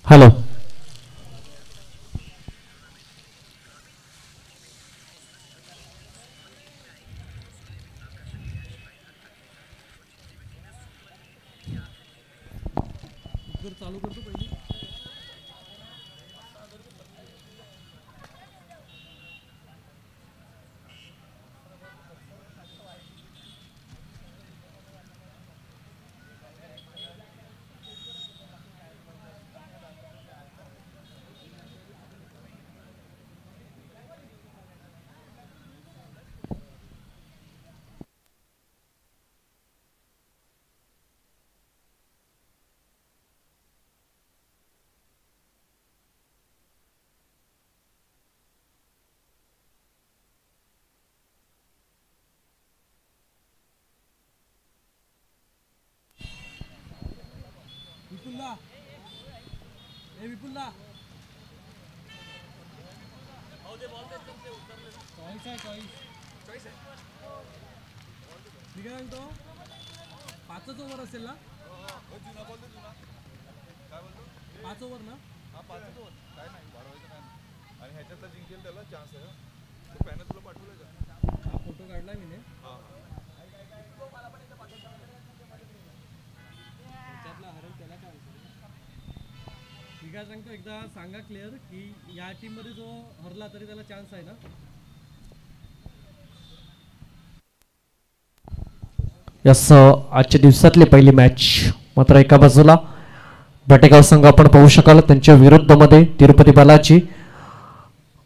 Hello चालू करतो पहिली. विपुलला ए विपुलला चॉईस आहे चॉईस ठीक आहे तो 5च ओव्हर असेल ना 5 ओव्हर ना हा 5च ओव्हर काय नाही वाढवायचं काय नाही आणि ह्याच्यातला जिंकेल त्याला चान्स आहे तो पॅनल तुला पाठवलाय का हा फोटो काढलाय मी ने हा त्यातला हरेल त्याला काय ठीक आहे सांगतो एकदा सांगा क्लिअर की या टीम मध्ये जो हरला तरी त्याला चान्स आहे ना यस आजच्या दिवसातली पहिली मॅच मात्र एका बाजूला भटेगाव संघ आपण पाहू शकाल त्यांच्या विरुद्धमध्ये तिरुपती बालाजी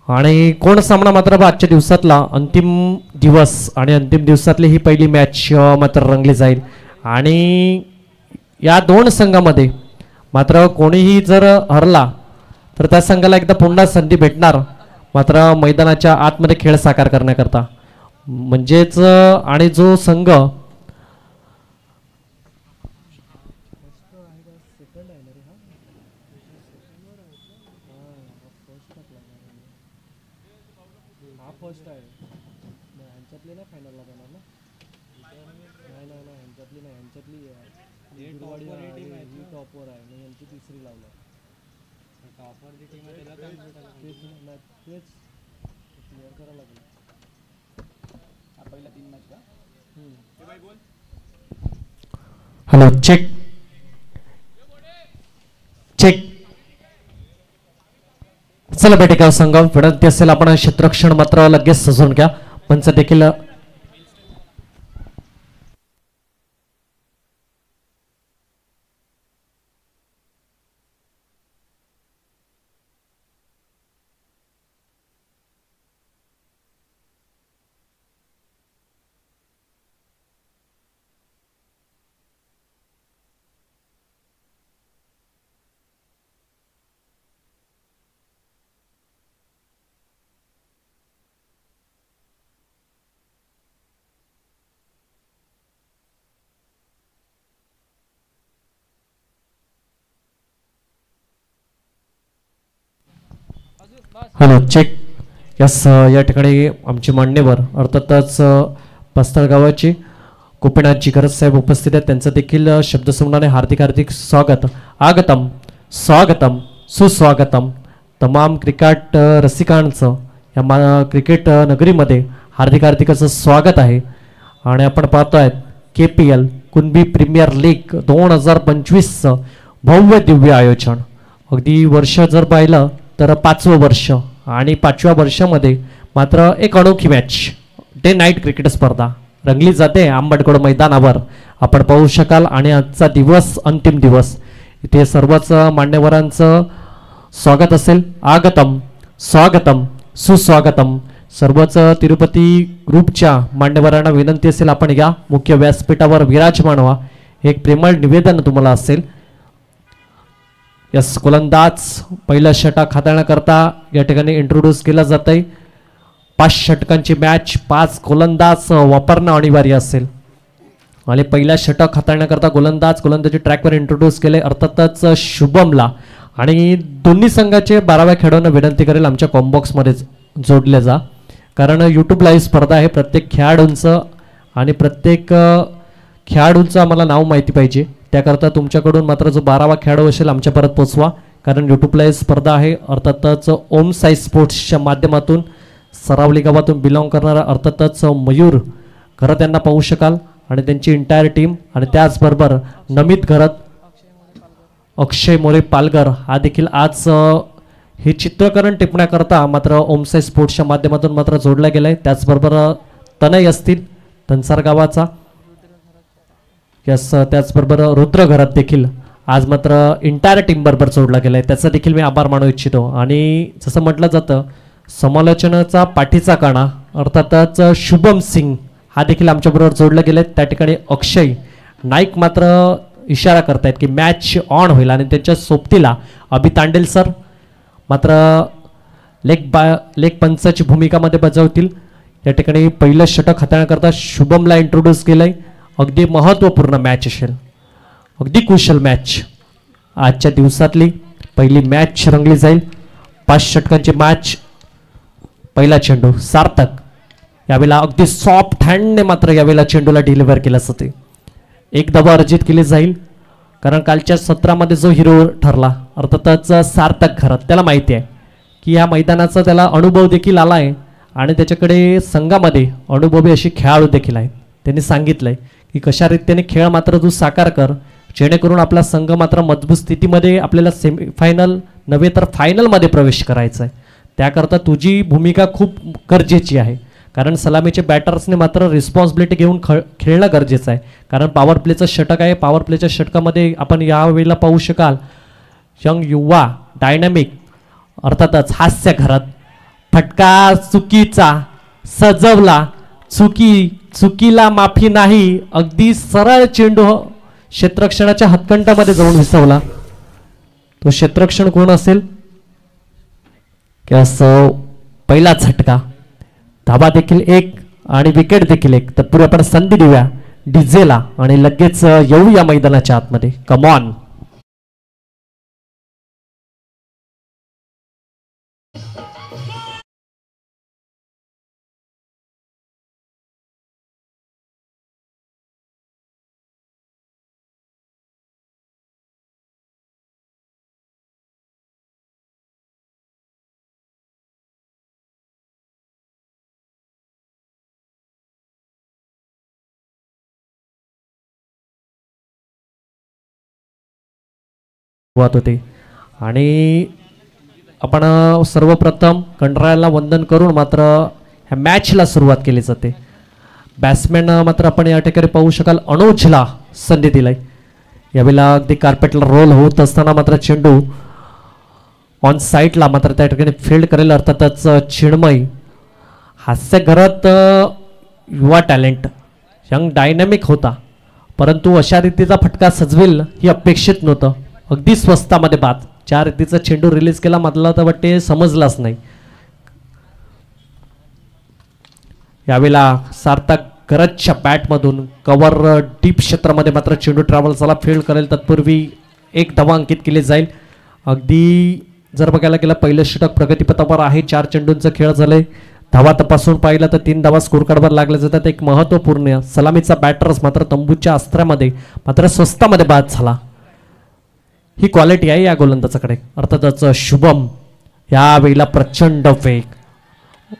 आणि कोण सामना मात्र आजच्या दिवसातला अंतिम दिवस आणि अंतिम दिवसातली ही पहिली मॅच मात्र रंगली जाईल आणि या दोन संघामध्ये मात्र कोणीही जर हरला तर त्या संघाला एकदा पुन्हा संधी भेटणार मात्र मैदानाच्या आतमध्ये खेळ साकार करण्याकरता म्हणजेच आणि जो संघ फर्स्ट आहे ह्यांच्यातली नाही फायनलला जाणार ना नाही ह्यांच्यातली नाही ह्यांच्यातली ही टॉपवर आहे मी यांची तिसरी लावलं टॉपवरची टीम आहे त्याला तेच क्लिअर करावं लागेल पहिला 3 मॅच का हॅलो चेक चेक चला बेटेगाव संघ विनंती असेल आपण क्षेत्ररक्षण मात्र लगेच सजून घ्या पंच देखील हॅलो चेक यस या ठिकाणी आमचे मान्यवर अर्थातच पस्तळ गावाची गोपीनाथजी गरज साहेब उपस्थित आहेत त्यांचं देखील शब्दसमूहाने हार्दिक हार्दिक स्वागत आगतम स्वागतम सुस्वागतम तमाम क्रिकेट रसिकांचं या क्रिकेट नगरीमध्ये हार्दिक हार्दिक असं स्वागत आहे आणि आपण पाहतोय KPL कुणबी प्रीमियर लीग 2025चं भव्य दिव्य आयोजन अगदी वर्ष जर पाहिलं तर 5वं वर्ष आणि 5व्या वर्षामध्ये मात्र एक अनोखी मॅच डे नाईट क्रिकेट स्पर्धा रंगली जाते आंबेडकर मैदानावर आपण पाहू शकाल आणि आजचा दिवस अंतिम दिवस इथे सर्वच मान्यवरांचं स्वागत असेल आगतम स्वागतम सुस्वागतम सर्वच तिरुपती ग्रुपच्या मान्यवरांना विनंती असेल आपण या मुख्य व्यासपीठावर विराजमान व्हा एक प्रेमळ निवेदन तुम्हाला असेल यस गोलंदाज पहिला षटक हाताळण्याकरता या ठिकाणी इंट्रोड्यूस केला जात आहे 5 षटकांची मॅच 5 गोलंदाज वापरणं अनिवार्य असेल आणि पहिला षटक हाताळण्याकरता गोलंदाजी ट्रॅकवर इंट्रोड्यूस केले अर्थातच शुभमला आणि दोन्ही संघाचे 12व्या खेळाडूंना विनंती करेल आमच्या कॉम्बॉक्समध्ये जोडले जा कारण यूट्यूब लाईव्ह स्पर्धा आहे प्रत्येक खेळाडूंचं आणि प्रत्येक खेळाडूंचं आम्हाला नाव माहिती पाहिजे त्याकरता तुमच्याकडून मात्र जो 12वा खेळाडू असेल आमच्यापर्यंत पोचवा कारण यूट्यूबला ही स्पर्धा आहे. अर्थातच ओम साई स्पोर्ट्सच्या माध्यमातून सरावली गावातून बिलॉंग करणारा अर्थातच मयूर घरत यांना पाहू शकाल आणि त्यांची इंटायर टीम आणि त्याचबरोबर नमित घरत, अक्षय मोरे पालघर हा देखील आज हे चित्रकरण टिपण्याकरता मात्र ओमसाई स्पोर्ट्सच्या माध्यमातून मात्र जोडला गेला आहे. त्याचबरोबर तनय असतील तनसार गावाचा, यस, त्याचबरोबर रुद्र घरात देखील आज मात्र इंटायर टीम बरोबर जोडला गेला आहे. त्याचा देखील मी आभार मानू इच्छितो. आणि जसं म्हटलं जातं समालोचनाचा पाठीचा काणा अर्थातच शुभम सिंग हा देखील आमच्याबरोबर जोडला गेला आहे. त्या ठिकाणी अक्षय नाईक मात्र इशारा करतायत की मॅच ऑन होईल आणि त्यांच्या सोबतीला अभि तांडेल सर मात्र लेग पंचाची भूमिकामध्ये बजावतील. या ठिकाणी पहिलं षटक हाताळण्याकरता शुभमला इंट्रोड्यूस केलंय. अगदी महत्त्वपूर्ण मॅच असेल, अगदी कुशल मॅच. आजच्या दिवसातली पहिली मॅच रंगली जाईल. 5 षटकांची मॅच. पहिला चेंडू सार्थक, यावेळेला अगदी सॉफ्ट हँडने मात्र यावेळेला चेंडूला डिलिव्हर केलं जाते. एक धावा अर्जित केली जाईल कारण कालच्या सत्रामध्ये जो हिरो ठरला अर्थातच सार्थक घरात, त्याला माहिती आहे की या मैदानाचा त्याला अनुभव देखील आला आहे आणि त्याच्याकडे संघामध्ये अनुभवी अशी खेळाडू देखील आहेत. त्यांनी सांगितलंय की कशा रीतीने खेळ मात्र तू साकार कर जेणेकरून आपला संघ मात्र मजबूत स्थितीमध्ये आपल्याला सेमीफायनल नव्हे तर फायनलमध्ये प्रवेश करायचा आहे. त्याकरता तुझी भूमिका खूप गरजेची आहे कारण सलामीचे बॅटर्सने मात्र रिस्पॉन्सिबिलिटी घेऊन खेळणं गरजेचं आहे. कारण पॉवर प्लेचं षटक आहे. पॉवर प्लेच्या षटकामध्ये आपण यावेळेला पाहू शकाल यंग युवा डायनॅमिक अर्थातच हास्य घरात, फटका चुकीचा सजवला, चुकीला माफी नाही, अगदी सरळ चेंडू क्षेत्ररक्षणाच्या हातकंडामध्ये जाऊन विसवला. तो क्षेत्ररक्षण कोण असेल की असं पहिला झटका. धाबा देखील 1 आणि विकेट देखील 1. तत्पूर्वी आपण संधी देऊया डीजेला आणि लगेच येऊ या मैदानाच्या आतमध्ये. कमॉन. होते आणि आपण सर्वप्रथम कंडरायला वंदन करून मात्र ह्या मॅचला सुरुवात केली जाते. बॅट्समॅन मात्र आपण या ठिकाणी पाहू शकाल अनुजला संधी दिलाय. यावेळेला अगदी कार्पेटला रोल होत असताना मात्र चेंडू ऑन साईडला मात्र त्या ठिकाणी फील्ड करेल अर्थातच चिन्मय. हास्य घरात युवा टॅलेंट यंग डायनॅमिक होता परंतु अशा रीतीचा फटका सजवेल ही अपेक्षित नव्हतं. अगदी स्वस्तामध्ये बाद. ज्या रीतीचा चेंडू रिलीज केला मला तर वाटते समजलाच नाही. यावेळेला सार्थक गरजच्या बॅटमधून कव्हर डीप क्षेत्रामध्ये मात्र चेंडू ट्रॅव्हल झाला, फील्ड करेल. तत्पूर्वी 1 धावा अंकित केली जाईल. अगदी जर बघायला गेलं पहिलं षटक प्रगतीपथावर आहे. 4 चेंडूंचं खेळ झालंय. धावा तपासून पाहिलं तर 3 धावा स्कोर कार्डवर लागल्या जातात. एक महत्त्वपूर्ण सलामीचा बॅटर्स मात्र तंबूच्या अस्त्रामध्ये मात्र स्वस्तामध्ये बाद झाला. ही क्वालिटी आहे या गोलंदाजाकडे. अर्थातच शुभम यावेळेला प्रचंड वेग,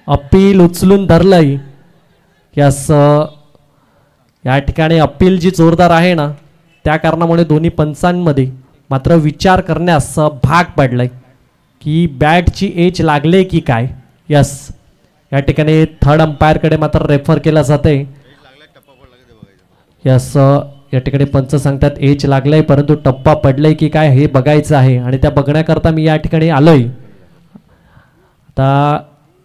अपील उचलून धरलंय. यास या ठिकाणी अपील जी जोरदार आहे ना त्या कारणामुळे दोन्ही पंचांमध्ये मात्र विचार करण्यास भाग पडलाय की बॅटची एज लागले की काय. यस, या ठिकाणी थर्ड अंपायरकडे मात्र रेफर केला जाते. यस, या ठिकाणी पंच सांगतात एज लागलाय परंतु टप्पा पडलाय की काय हे बघायचं आहे आणि त्या बघण्याकरता मी या ठिकाणी आलोय.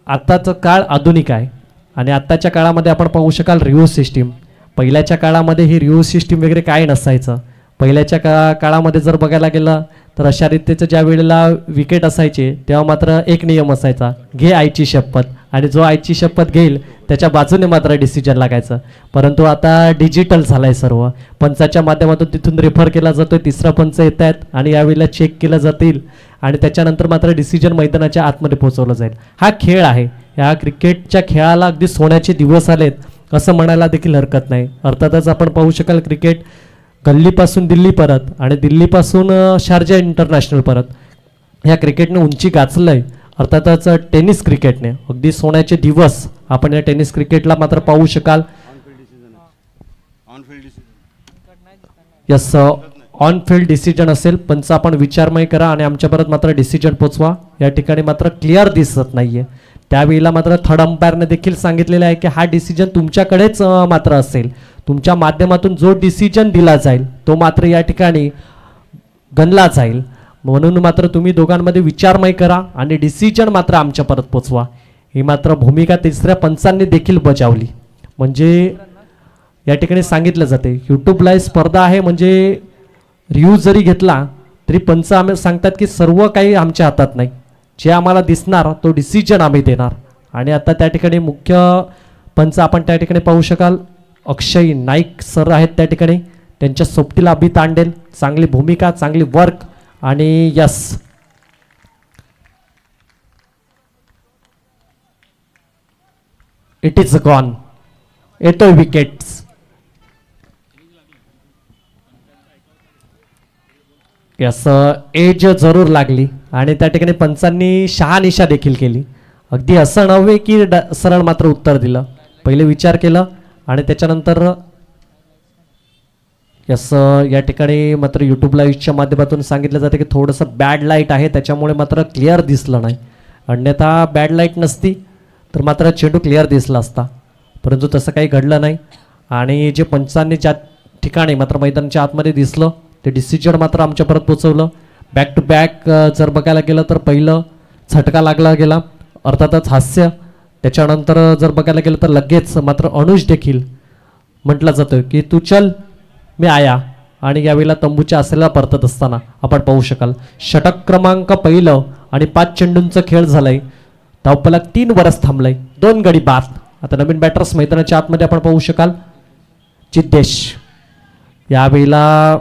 आताचा काळ आधुनिक आहे आणि आत्ताच्या काळामध्ये आपण पाहू शकाल रिव्ह्यू सिस्टीम. पहिल्याच्या काळामध्ये ही रिव्ह्यू सिस्टीम वगैरे काय नसायचं. पहिल्याच्या काळामध्ये जर बघायला गेलं तर अशा रीतीचं ज्या वेळेला विकेट असायचे तेव्हा मात्र एक नियम असायचा, घे आईची शपथ, आणि जो आईची शपथ घेईल त्याच्या बाजूने मात्र डिसिजन लागायचं. परंतु आता डिजिटल झालंय सर्व. पंचाच्या माध्यमातून तिथून रेफर केला जातोय, तिसरा पंच येत आहेत आणि यावेळेला चेक केलं जातील आणि त्याच्यानंतर मात्र डिसिजन मैदानाच्या आतमध्ये पोहोचवलं जाईल. हा खेळ आहे. या क्रिकेटच्या खेळाला अगदी सोन्याचे दिवस आलेत असं म्हणायला देखील हरकत नाही. अर्थातच आपण पाहू शकाल क्रिकेट गल्लीपासून दिल्ली परत आणि दिल्लीपासून शारजा इंटरनॅशनल परत ह्या क्रिकेटने उंची गाचलंय, अर्थातच टेनिस क्रिकेटने अगदी सोन्याचे दिवस आपण या टेनिस क्रिकेटला मात्र पाहू शकाल. यस, ऑन फील्ड डिसिजन असेल, पंच आपण विचारमय करा आणि आमच्यापर्यंत मात्र डिसिजन पोचवा. या ठिकाणी मात्र क्लिअर दिसत नाहीये. त्यावेळेला मात्र थर्ड अंपायरने देखील सांगितलेलं आहे की हा डिसिजन तुमच्याकडेच मात्र असेल, तुमच्या माध्यमातून जो डिसिजन दिला जाईल तो मात्र या ठिकाणी गणला जाईल. म्हणून मात्र तुम्ही दोघांमध्ये विचारमय करा आणि डिसिजन मात्र आमच्या परत पोचवा. ही मात्र भूमिका तिसऱ्या पंचांनी देखील बजावली. म्हणजे या ठिकाणी सांगितलं जाते यूट्यूबला ही स्पर्धा आहे, म्हणजे रिव्ह्यू जरी घेतला तरी पंच आम्ही सांगतात की सर्व काही आमच्या हातात नाही, जे आम्हाला दिसणार तो डिसिजन आम्ही देणार. आणि आता त्या ठिकाणी मुख्य पंच आपण त्या ठिकाणी पाहू शकाल अक्षय नाईक सर आहेत त्या ठिकाणी. त्यांच्या सोबतीला अभि तांडेल, चांगली भूमिका, चांगली वर्क आणि यस इट इज गॉन. येतोय विकेट्स. यस, एज जरूर लागली आणि त्या ठिकाणी पंचांनी शहानिशा देखील केली. अगदी असं नव्हे की सरळ मात्र उत्तर दिलं, पहिले विचार केलं आणि त्याच्यानंतर यस या ठिकाणी मात्र यूट्यूब लाईव्हच्या माध्यमातून सांगितलं जातं की थोडंसं बॅड लाईट आहे त्याच्यामुळे मात्र क्लिअर दिसलं नाही. अन्यथा बॅड लाईट नसती तर मात्र चेंडू क्लिअर दिसला असता, परंतु तसं काही घडलं नाही. आणि जे पंचांनी ज्या ठिकाणी मात्र मैदानाच्या आतमध्ये दिसलं ते डिसिजन मात्र आमच्या परत पोचवलं. बॅक टू बॅक जर बघायला गेलं तर पहिलं झटका लागला गेला, अर्थातच हास्य. त्याच्यानंतर जर बघायला गेलं तर लगेच मात्र अनुज देखील म्हटलं जातं की तू चल मी आया. आणि यावेळेला तंबूच्या आसेला परतत असताना आपण पाहू शकाल षटक क्रमांक पहिलं आणि 5 चेंडूंचा खेळ झालाय. धावफलक 3 वरच थांबलाय, 2 गडी बाद. आता नवीन बॅटर्स मैदानाच्या आतमध्ये आपण पाहू शकाल जिद्देश. यावेळेला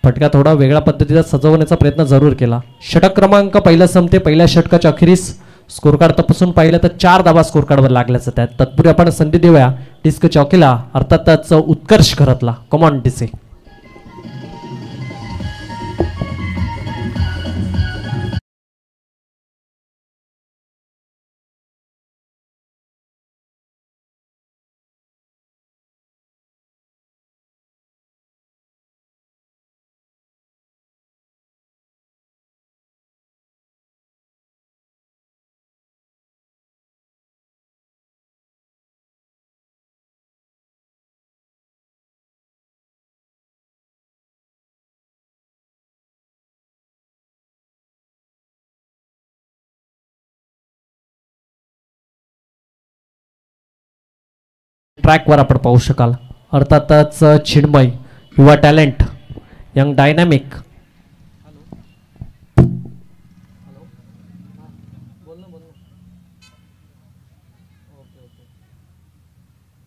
फटका थोडा वेगळ्या पद्धतीचा सजवण्याचा प्रयत्न जरूर केला. षटक क्रमांक पहिला संपते. पहिल्या षटकाच्या अखेरीस स्कोर कार्ड तपासून पाहिलं तर 4 धावा स्कोर कार्डवर लागल्याच आहेत. तत्पूर्वी आपण संधी देऊया डिस्क चौकीला, अर्थातच उत्कर्ष खरतला. कमॉन डिसे. ट्रॅकवर आपण पाहू शकाल अर्थातच चिन्मय, युवा टॅलेंट, यंग डायनॅमिक. बोल ना. Okay okay.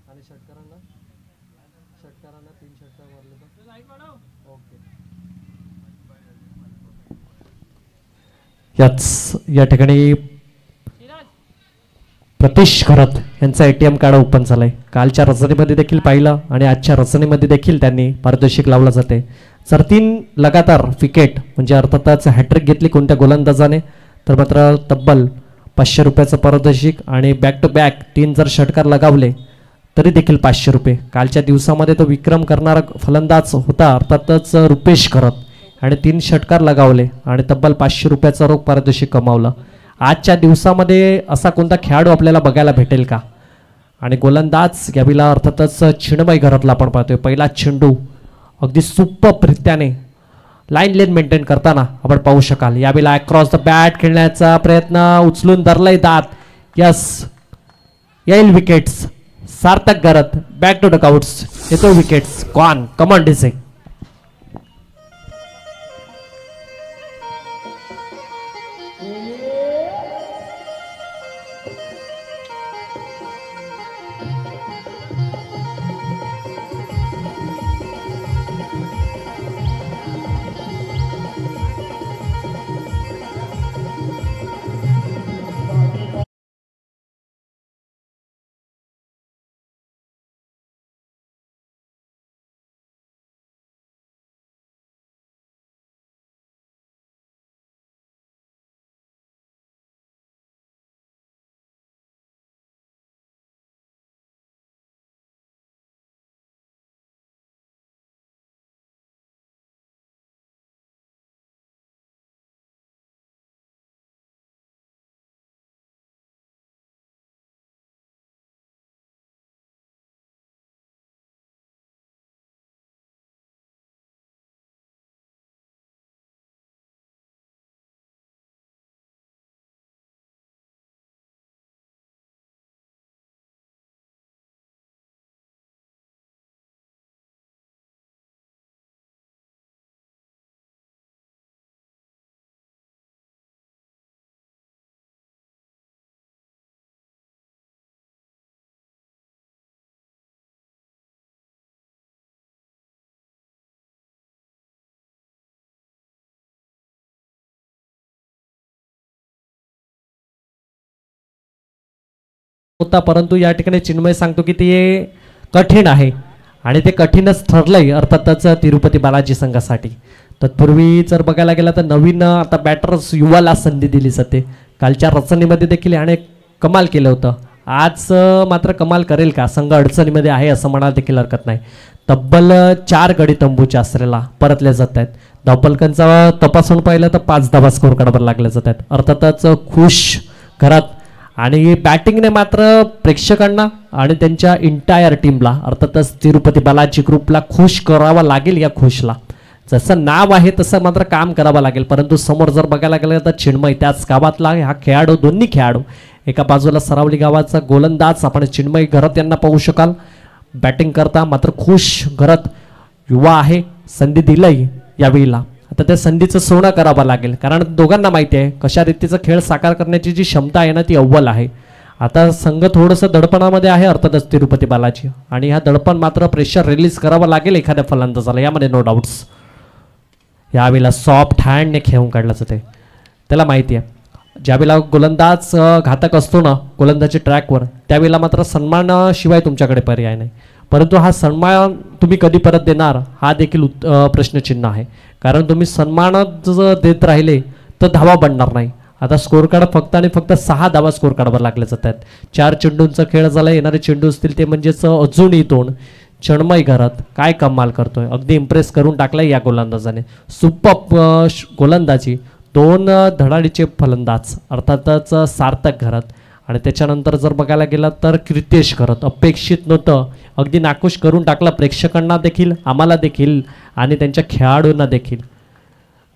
आणि षटकारांना 3 षटकार मारले तर ओके. याच या ठिकाणी प्रतीश खरत यांचा ATM कार्ड ओपन झालाय. कालच्या रचनेमध्ये देखील पाहिलं आणि आजच्या रचनेमध्ये देखील त्यांनी पारितोषिक लावलं जाते. जर 3 लगातार विकेट म्हणजे अर्थातच हॅट्रिक घेतली कोणत्या गोलंदाजाने तर मात्र तब्बल 500 रुपयाचं पारितोषिक. आणि बॅक टू बॅक 3 जर षटकार लगावले तरी देखील 500 रुपये. कालच्या दिवसामध्ये तो विक्रम करणारा फलंदाज होता अर्थातच रुपेश खरत आणि 3 षटकार लगावले आणि तब्बल 500 रुपयाचं रोख पारितोषिक कमावलं. आजच्या दिवसामध्ये असा कोणता खेळाडू आपल्याला बघायला भेटेल का. आणि गोलंदाज यावेळेला अर्थातच चिन्मय घरातला आपण पाहतोय. पहिला चेंडू अगदी सुपररित्याने लाईन लेन मेंटेन करताना आपण पाहू शकाल. यावेळेला अक्रॉस द बॅट खेळण्याचा प्रयत्न, उचलून धरलाय दात. यस, येईल wickets. Sarthak Gharat back to dugouts. येतो विकेट्स. गॉन. कमॉन डिसे. होता, परंतु या ठिकाणी चिन्मय सांगतो की ते कठीण आहे आणि ते कठीणच ठरलंय अर्थातच तिरुपती बालाजी संघासाठी. तत्पूर्वी जर बघायला गेला तर नवीन आता बॅटर्स युवाला संधी दिली जाते. कालच्या रचनेमध्ये देखील याने कमाल केलं होतं. आज मात्र कमाल करेल का? संघ अडचणीमध्ये आहे असं म्हणायला देखील हरकत नाही. तब्बल 4 गडी तंबूच्या आसरेला परतल्या जात आहेत. धावपलकांचा तपासून पाहिलं तर 5 धावा स्कोर काढावर लागल्या जात आहेत. अर्थातच खुश घरात आणि बॅटिंगने मात्र प्रेक्षकांना आणि त्यांच्या इंटायर टीमला अर्थातच तिरुपती बालाजी ग्रुपला खुश करावा लागेल. या खुशला जसं नाव आहे तसं मात्र काम करावं लागेल. परंतु समोर जर बघायला गेलं तर चिन्मय त्याच गावातला हा खेळाडू, दोन्ही खेळाडू. एका बाजूला सरावली गावाचा गोलंदाज आपण चिन्मय घरत यांना पाहू शकाल बॅटिंग करता. मात्र खुश घरत युवा आहे, संधी दिलंय यावेळीला. आता त्या संधीचं सोनं करावं लागेल कारण दोघांना माहिती आहे कशा रीतीचा खेळ साकार करण्याची जी क्षमता आहे ना ती अव्वल आहे. आता संघ थोडंसं दडपणामध्ये आहे अर्थातच तिरुपती बालाजी आणि हा दडपण मात्र प्रेशर रिलीज करावं लागेल एखाद्या फलंदाजाला, यामध्ये नो डाऊट्स. यावेळेला सॉफ्ट हँडने खेळून काढलं जाते. त्याला माहिती आहे ज्यावेळेला गोलंदाज घातक असतो ना गोलंदाजी ट्रॅकवर त्यावेळेला मात्र सन्मानाशिवाय तुमच्याकडे पर्याय नाही. परंतु हा सन्मान तुम्ही कधी परत देणार हा देखील प्रश्नचिन्ह आहे. कारण तुम्ही सन्मान जर देत राहिले तर धावा बनणार नाही. आता स्कोर कार्ड फक्त आणि फक्त 6 धावा स्कोर कार्डवर लागले जात आहेत. 4 चेंडूंचा खेळ झाला. येणारे चेंडू असतील ते म्हणजेच अजूनही 2. चिन्मय घरात काय कमाल करतोय, अगदी इम्प्रेस करून टाकलाय या गोलंदाजाने. सुपर गोलंदाजी, 2 धडाडीचे फलंदाज अर्थातच सार्थक घरात आणि त्याच्यानंतर जर बघायला गेला तर कीर्तेश घरात. अपेक्षित नव्हतं, अगदी नाखुश करून टाकला प्रेक्षकांना देखील, आम्हाला देखील आणि त्यांच्या खेळाडूंना देखील.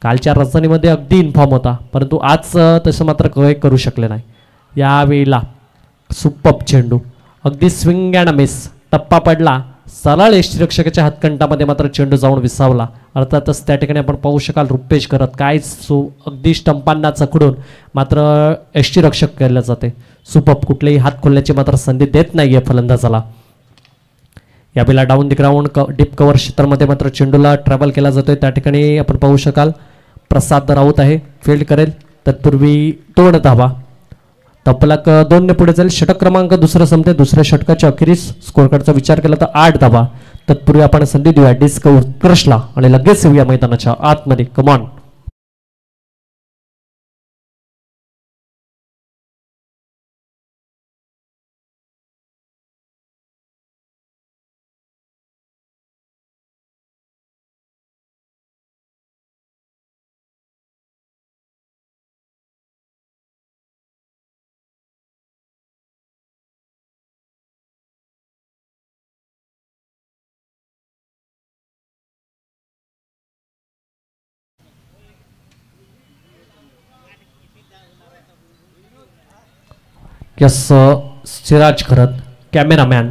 कालच्या रचनेमध्ये अगदी इन्फॉर्म होता परंतु आज तसं मात्र करू शकले नाही. यावेळेला सुपर चेंडू, अगदी स्विंग अँड मिस, टप्पा पडला, सरळ यष्टीरक्षकाच्या हातकंटामध्ये मात्र चेंडू जाऊन विसावला. अर्थातच त्या ठिकाणी आपण पाहू शकाल रुपेश करत काय अगदी स्टंपांना चकडून मात्र यष्टीरक्षक केलं जाते. सुपप कुठलेही हात खोलण्याची मात्र संधी देत नाहीये फलंदाजाला. यावेळेला down the ground deep cover क्षेत्रामध्ये मात्र चेंडूला ट्रॅव्हल केला जातोय. त्या ठिकाणी आपण पाहू शकाल प्रसाद राऊत आहे, फील्ड करेल. तत्पूर्वी 2 धावा, तपलक 2 ने पुढे जाईल. षटक क्रमांक दुसरं संपते. दुसऱ्या षटकाच्या अखेरीस स्कोर कार्डचा विचार केला तर 8 धावा. तत्पूर्वी आपण संधी देऊया डिस्क उत्कर्षला आणि लगेच येऊया मैदानाच्या आतमध्ये. कमॉन. यस सिराज खरत कॅमेरामॅन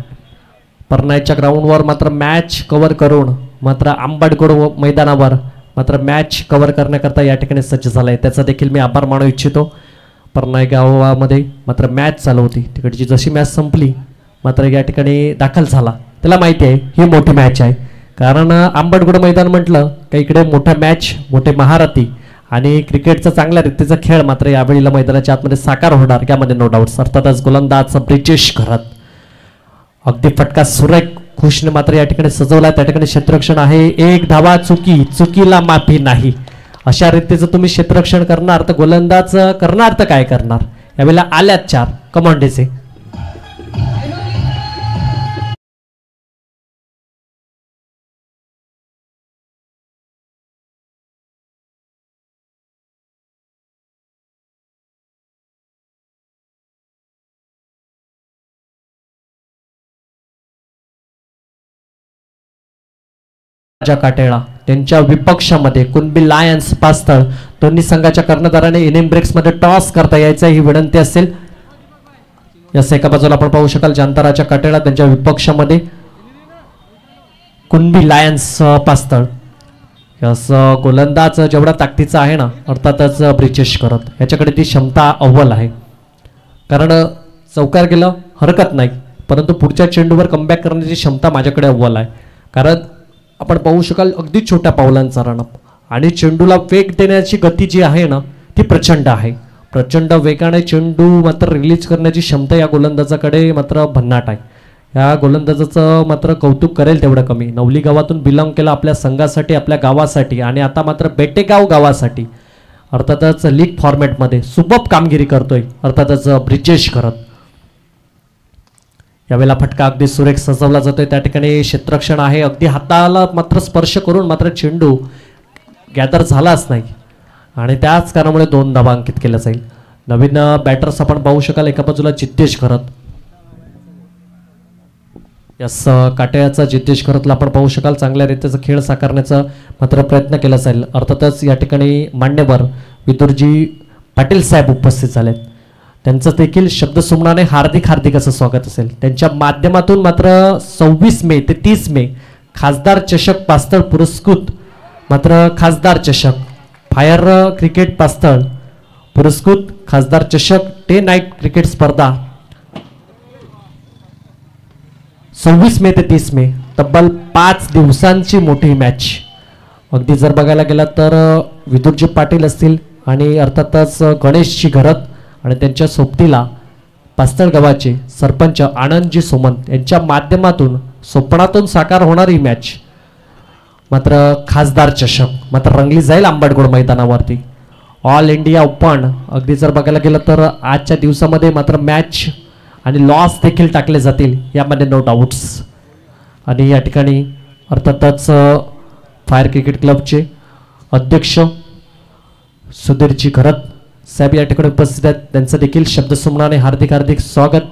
परनायच्या ग्राउंडवर मात्र मॅच कव्हर करून मात्र आंबेडकर मैदानावर मात्र मॅच कव्हर करण्याकरता या ठिकाणी सज्ज झाला आहे. त्याचा देखील मी आभार मानू इच्छितो. परनाय गावामध्ये मात्र मॅच चालू होती, तिकडची जशी मॅच संपली मात्र या ठिकाणी दाखल झाला. त्याला माहिती आहे ही मोठी मॅच आहे कारण आंबेडकर मैदान म्हटलं का इकडे मोठ्या मॅच, मोठे महारथी आणि क्रिकेटचा चांगल्या रीतीचा खेळ मात्र यावेळीला मैदानाच्या आतमध्ये साकार होणार यामध्ये नो डाऊट. अर्थातच गोलंदाज ब्रिजेश घरात अगदी फटका सुरेख खुशने मात्र या ठिकाणी सजवला. त्या ठिकाणी क्षेत्ररक्षण आहे. 1 धावा चुकीला माफी नाही. अशा रीतीचं तुम्ही क्षेत्ररक्षण करणार तर गोलंदाज करणार तर काय करणार. यावेळेला आल्यात 4 कमांडेचे. काटेळा त्यांच्या विपक्षामध्ये कुणबी लायन्स पास्थळ दोन्ही संघाच्या कर्णधाराने इनिंग ब्रेक्स मध्ये टॉस करता यायचं ही विनंती असेल. यास एका बाजूला आपण पाहू शकाल जांताराच्या काटेळा त्यांच्या विपक्षामध्ये कुणबी लायन्स पास्थळ. यास गोलंदाज जेवढा ताकदीचा आहे ना अर्थातच ब्रिजेश करत याच्याकडे ती क्षमता अव्वल आहे कारण चौकार गेलं हरकत नाही परंतु पुढच्या चेंडूवर कमबॅक करण्याची क्षमता माझ्याकडे अव्वल आहे. कारण आपण पाहू शकाल अगदी छोट्या पावलांचा रनअप आणि चेंडूला वेग देण्याची गती जी आहे ना ती प्रचंड आहे. प्रचंड वेगाने चेंडू मात्र रिलीज करण्याची क्षमता या गोलंदाजाकडे मात्र भन्नाट आहे. या गोलंदाजाचं मात्र कौतुक करेल तेवढं कमी. नवली गावातून बिलॉंग केलं आपल्या संघासाठी, आपल्या गावासाठी आणि आता मात्र बेटेगाव गावासाठी अर्थातच लीग फॉर्मॅटमध्ये सुबब कामगिरी करतोय अर्थातच ब्रिजेश खरत. यावेळेला फटका अगदी सुरेख सजवला जातोय. त्या ठिकाणी क्षेत्ररक्षण आहे, अगदी हाताला मात्र स्पर्श करून मात्र चेंडू गॅदर झालाच नाही आणि त्याच कारणामुळे 2 धावा अंकित केल्या जाईल. नवीन बॅटर्स आपण पाहू शकाल. एका बाजूला जिद्देश खरत, यस काट्याचा जिद्देश खरतला आपण पाहू शकाल. चांगल्या रीतीचा खेळ साकारण्याचा मात्र प्रयत्न केला जाईल. अर्थातच या ठिकाणी मान्यवर विदुरजी पाटील साहेब उपस्थित झालेत. त्यांचं देखील शब्दसुमनाने हार्दिक असं स्वागत असेल. त्यांच्या माध्यमातून मात्र 26 मे ते 30 मे खासदार चषक पास्तळ पुरस्कृत मात्र खासदार चषक फायर क्रिकेट पास्तळ पुरस्कृत खासदार चषक डे नाईट क्रिकेट स्पर्धा 26 मे ते 30 मे तब्बल 5 दिवसांची मोठी मॅच. अगदी जर बघायला गेला तर विदुरजी पाटील असतील आणि अर्थातच गणेशजी घरत आणि त्यांच्या सोबतीला पास्तळ गावाचे सरपंच आनंदजी सोमंत यांच्या माध्यमातून स्वप्नातून साकार होणारी मॅच मात्र खासदार चषक मात्र रंगली जाईल आंबेडकर मैदानावरती. ऑल इंडिया ओपन अगदी जर बघायला गेलं तर आजच्या दिवसामध्ये मात्र मॅच आणि लॉस देखील टाकले जातील यामध्ये नो डाऊट्स. आणि या ठिकाणी अर्थातच फायर क्रिकेट क्लबचे अध्यक्ष सुधीरजी घरत साहेब या ठिकाणी उपस्थित आहेत. त्यांचं देखील शब्दसुमनाने हार्दिक स्वागत.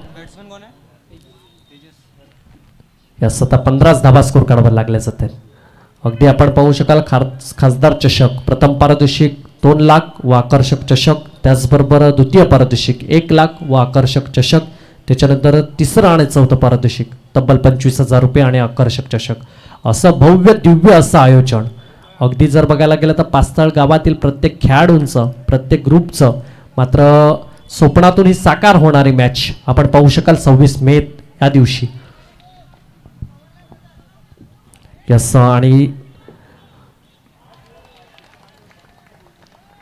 या 15 धाबा स्कोर काढावा लागल्या जातात. अगदी आपण पाहू शकाल खासदार चषक प्रथम पारितोषिक 2 लाख व आकर्षक चषक, त्याचबरोबर द्वितीय पारितोषिक 1 लाख व आकर्षक चषक, त्याच्यानंतर तिसरं आणि चौथं पारितोषिक तब्बल 25,000 रुपये आणि आकर्षक चषक. असं भव्य दिव्य असं आयोजन. अगदी जर बघायला गेलं तर पास्तळ गावातील प्रत्येक खेळाडूंचं प्रत्येक ग्रुपचं मात्र स्वप्नातून ही साकार होणारी मॅच आपण पाहू शकाल 26 मे या दिवशी. यस आणि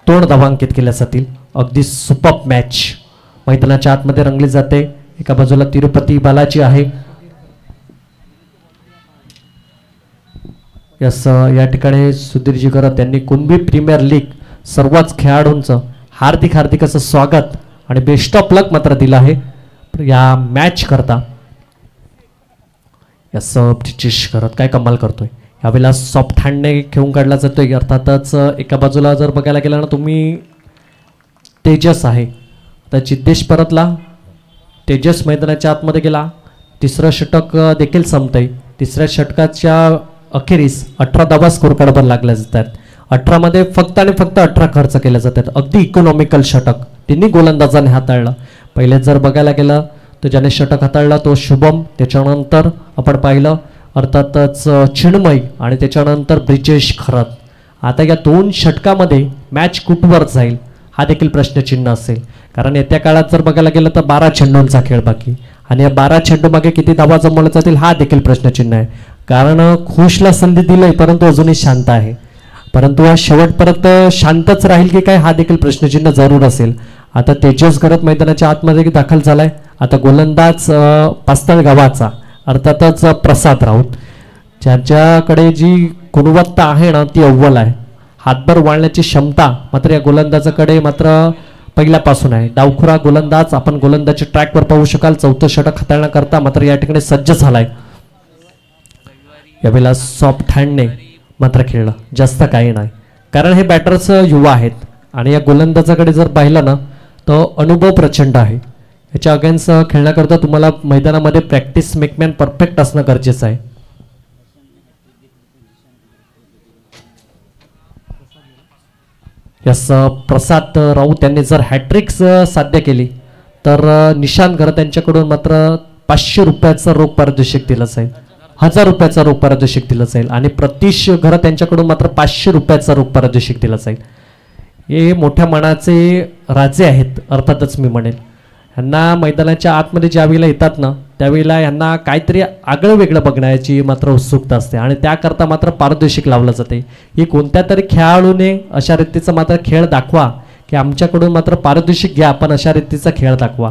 2 धावा अंकित केल्या जातील. अगदी सुपर मॅच मैदानाच्या आतमध्ये रंगली जाते. एका बाजूला तिरुपती बालाजी आहे. यस या ठिकाणी सुधीरजी घरत यांनी कुणबी प्रीमियर लीग सर्वच खेळाडूंचं हार्दिक असं स्वागत आणि बेस्ट ऑफ लक मात्र दिलं आहे या मॅच करता. यस ब्रिजेश घरत काय कमाल करतोय. यावेळेला सॉफ्ट हँडने खेळून काढला जातोय. अर्थातच एका बाजूला जर बघायला गेलं ना तुम्ही तेजस आहे तर जिद्देश परतला. तेजस मैदानाच्या आतमध्ये गेला. 3रं षटक देखील संपतंय. 3ऱ्या षटकाच्या अखेरीस 18 धावा स्कोर काढायला लागल्या जातात. 18 मध्ये फक्त आणि फक्त 18 खर्च केले जातात. अगदी इकॉनॉमिकल षटक तिन्ही गोलंदाजाने हाताळलं. पहिले जर बघायला गेलं तर ज्याने षटक हाताळला तो शुभम, त्याच्यानंतर आपण पाहिलं अर्थातच चिन्मय आणि त्याच्यानंतर ब्रिजेश खरत. आता या 2 षटकामध्ये मॅच कुठवर जाईल हा देखील प्रश्नचिन्ह असेल. कारण येत्या काळात जर बघायला गेलं तर 12 चेंडूंचा खेळ बाकी आणि या 12 चेंडू मागे किती धावा जमवल्या जातील हा देखील प्रश्नचिन्ह आहे. कारण खुशला संधी दिली परंतु अजूनही शांत आहे. परंतु हा शेवटपर्यंत शांतच राहील की काय हा देखील प्रश्नचिन्ह जरूर असेल. आता तेजस घरत मैदानाच्या आतमध्ये दाखल झालाय. आता गोलंदाज पास्तळ गावाचा अर्थातच प्रसाद राऊत ज्याच्याकडे जी गुणवत्ता आहे ना ती अव्वल आहे. हातभर वाळण्याची क्षमता मात्र या गोलंदाजाकडे मात्र पहिल्यापासून आहे. डावखुरा गोलंदाज आपण गोलंदाजच्या ट्रॅकवर पाहू शकाल. 4थं षटक हाताळण्याकरता मात्र या ठिकाणी सज्ज झालाय. यावेळेला सॉफ्ट हँडने मात्र खेळलं जास्त काही नाही. कारण हे बॅटर्स युवा आहेत आणि या गोलंदाजाकडे जर पाहिलं ना तर अनुभव प्रचंड आहे. याच्या अगेन्स्ट खेळण्याकरता तुम्हाला मैदानामध्ये प्रॅक्टिस मेकमॅन परफेक्ट असणं गरजेचं आहे. यस प्रसाद राऊत यांनी जर हॅट्रिक्स साध्य केली तर निशांत घरत यांच्याकडून मात्र 500 रुपयाचं रोख पारितोषिक दिलं जाईल. 1000 रुपयाचं रोख पारितोषिक दिलं जाईल आणि प्रतीश घरत यांच्याकडून मात्र 500 रुपयाचं रोख पारितोषिक दिलं जाईल. हे मोठ्या मनाचे राजे आहेत अर्थातच मी म्हणेन. ह्यांना मैदानाच्या आतमध्ये ज्यावेळेला येतात ना त्यावेळेला ह्यांना काहीतरी आगळं वेगळं बघण्याची मात्र उत्सुकता असते आणि त्याकरता मात्र पारितोषिक लावलं जाते. ही कोणत्या तरी खेळाडूने अशा रीतीचा मात्र खेळ दाखवा की आमच्याकडून मात्र पारितोषिक घ्या, पण अशा रीतीचा खेळ दाखवा.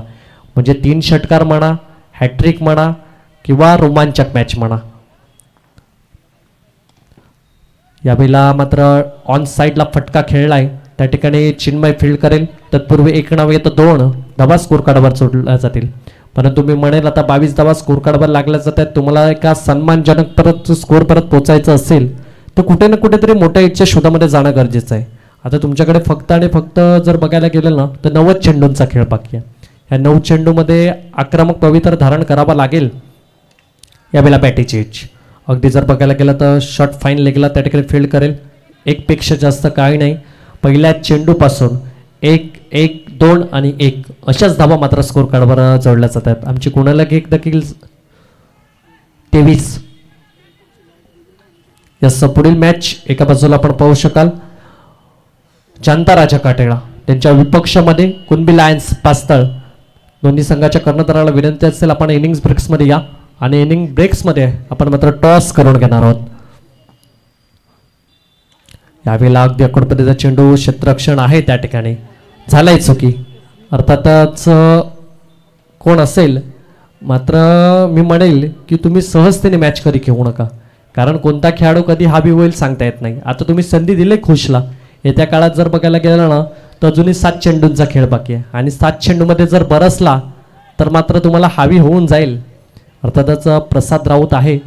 म्हणजे 3 षटकार म्हणा, हॅट्रिक म्हणा किंवा रोमांचक मॅच म्हणा. यावेळेला मात्र ऑन साईडला फटका खेळलाय, त्या ठिकाणी चिन्मय फील्ड करेल. तत्पूर्वी 1 नव्हे तर 2 धावा स्कोर कार्डवर सोडल्या जातील. परंतु मी म्हणेल आता 22 धावा स्कोर कार्डवर लागल्या जातात. तुम्हाला एका सन्मानजनक परत स्कोर परत पोहोचायचं असेल तर कुठे ना कुठेतरी मोठ्या हिटच्या शोधामध्ये जाणं गरजेचं आहे. आता तुमच्याकडे फक्त आणि फक्त जर बघायला गेलं ना तर 90 चेंडूंचा खेळ बाकी आहे. या 9 चेंडूमध्ये आक्रमक पवित्र धारण करावा लागेल यावेळेला बॅटीची एज. अगदी जर बघायला गेलं तर शॉट फाईन लेगला त्या ठिकाणी फील्ड करेल. 1 पेक्षा जास्त काही नाही. पहिल्या चेंडूपासून 1, 1, 2 आणि 1 अशाच धावा मात्र स्कोर कार्डवर जोडल्या जातात. आमची कोणाला एक देखील 23. यास पुढील मॅच एका बाजूला आपण पाहू शकाल जनता राजा काटेळा त्यांच्या विपक्षामध्ये कुणबी लायन्स पास्तळ. दोन्ही संघाच्या कर्णधाराला विनंती असेल आपण इनिंग्स ब्रेक्समध्ये या आणि इनिंग ब्रेक्समध्ये आपण मात्र टॉस करून घेणार आहोत. यावेळेला अगदी अकोट पद्धतीचा चेंडू क्षेत्ररक्षण आहे त्या ठिकाणी झालाय चुकी. अर्थातच कोण असेल मात्र मी म्हणेल की तुम्ही सहजतेने मॅच कधी घेऊ नका, कारण कोणता खेळाडू कधी हावी होईल सांगता येत नाही. आता तुम्ही संधी दिले खुशला. येत्या काळात जर बघायला गेलं ना तर अजूनही 7 चेंडूंचा खेळ बाकी आहे आणि 7 चेंडूमध्ये जर बरसला तर मात्र तुम्हाला हावी होऊन जाईल. अर्थातच प्रसाद राऊत आहे,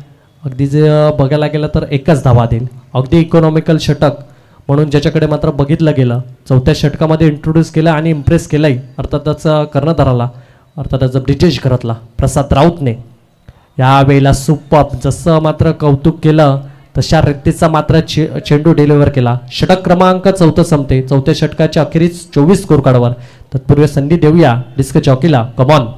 अगदी जे बघायला गेलं तर 1च धावा देईल. अगदी इकॉनॉमिकल षटक म्हणून ज्याच्याकडे मात्र बघितलं गेलं 4थ्या षटकामध्ये इंट्रोड्यूस केलं आणि इम्प्रेस केलंय अर्थातच कर्णधाराला, अर्थातच ब्रिटिश घरातला प्रसाद राऊतने. यावेळेला सुपर जसं मात्र कौतुक केलं तशा रीतीचा मात्र चेंडू डिलिव्हर केला. षटक क्रमांक 4 संपते. 4थ्या षटकाच्या अखेरीस 24 स्कोर कार्डवर. तत्पूर्वी संधी देऊया डिस्क चौकीला. कमॉन.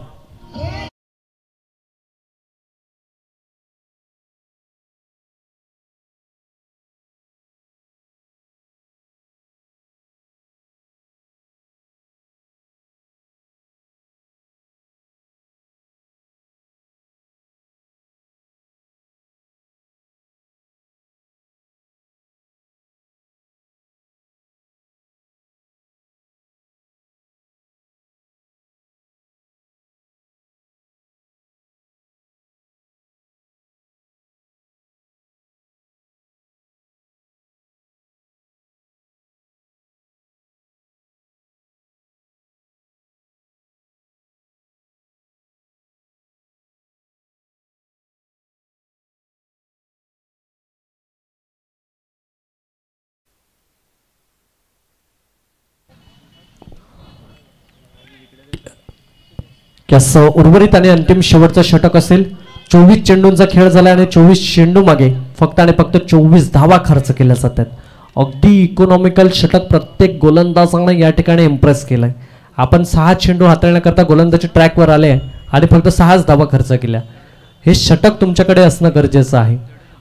यास उर्वरित आणि अंतिम शेवटचा षटक असेल. 24 चेंडूंचा खेळ झाला आणि 24 चेंडू मागे फक्त आणि फक्त 24 धावा खर्च केल्या जातात. अगदी इकॉनॉमिकल षटक प्रत्येक गोलंदाजाने या ठिकाणी इम्प्रेस केलाय. आपण 6 चेंडू हाताळण्याकरता गोलंदाजी ट्रॅकवर आले आणि फक्त 6च धावा खर्च केल्या. हे षटक तुमच्याकडे असणं गरजेचं आहे.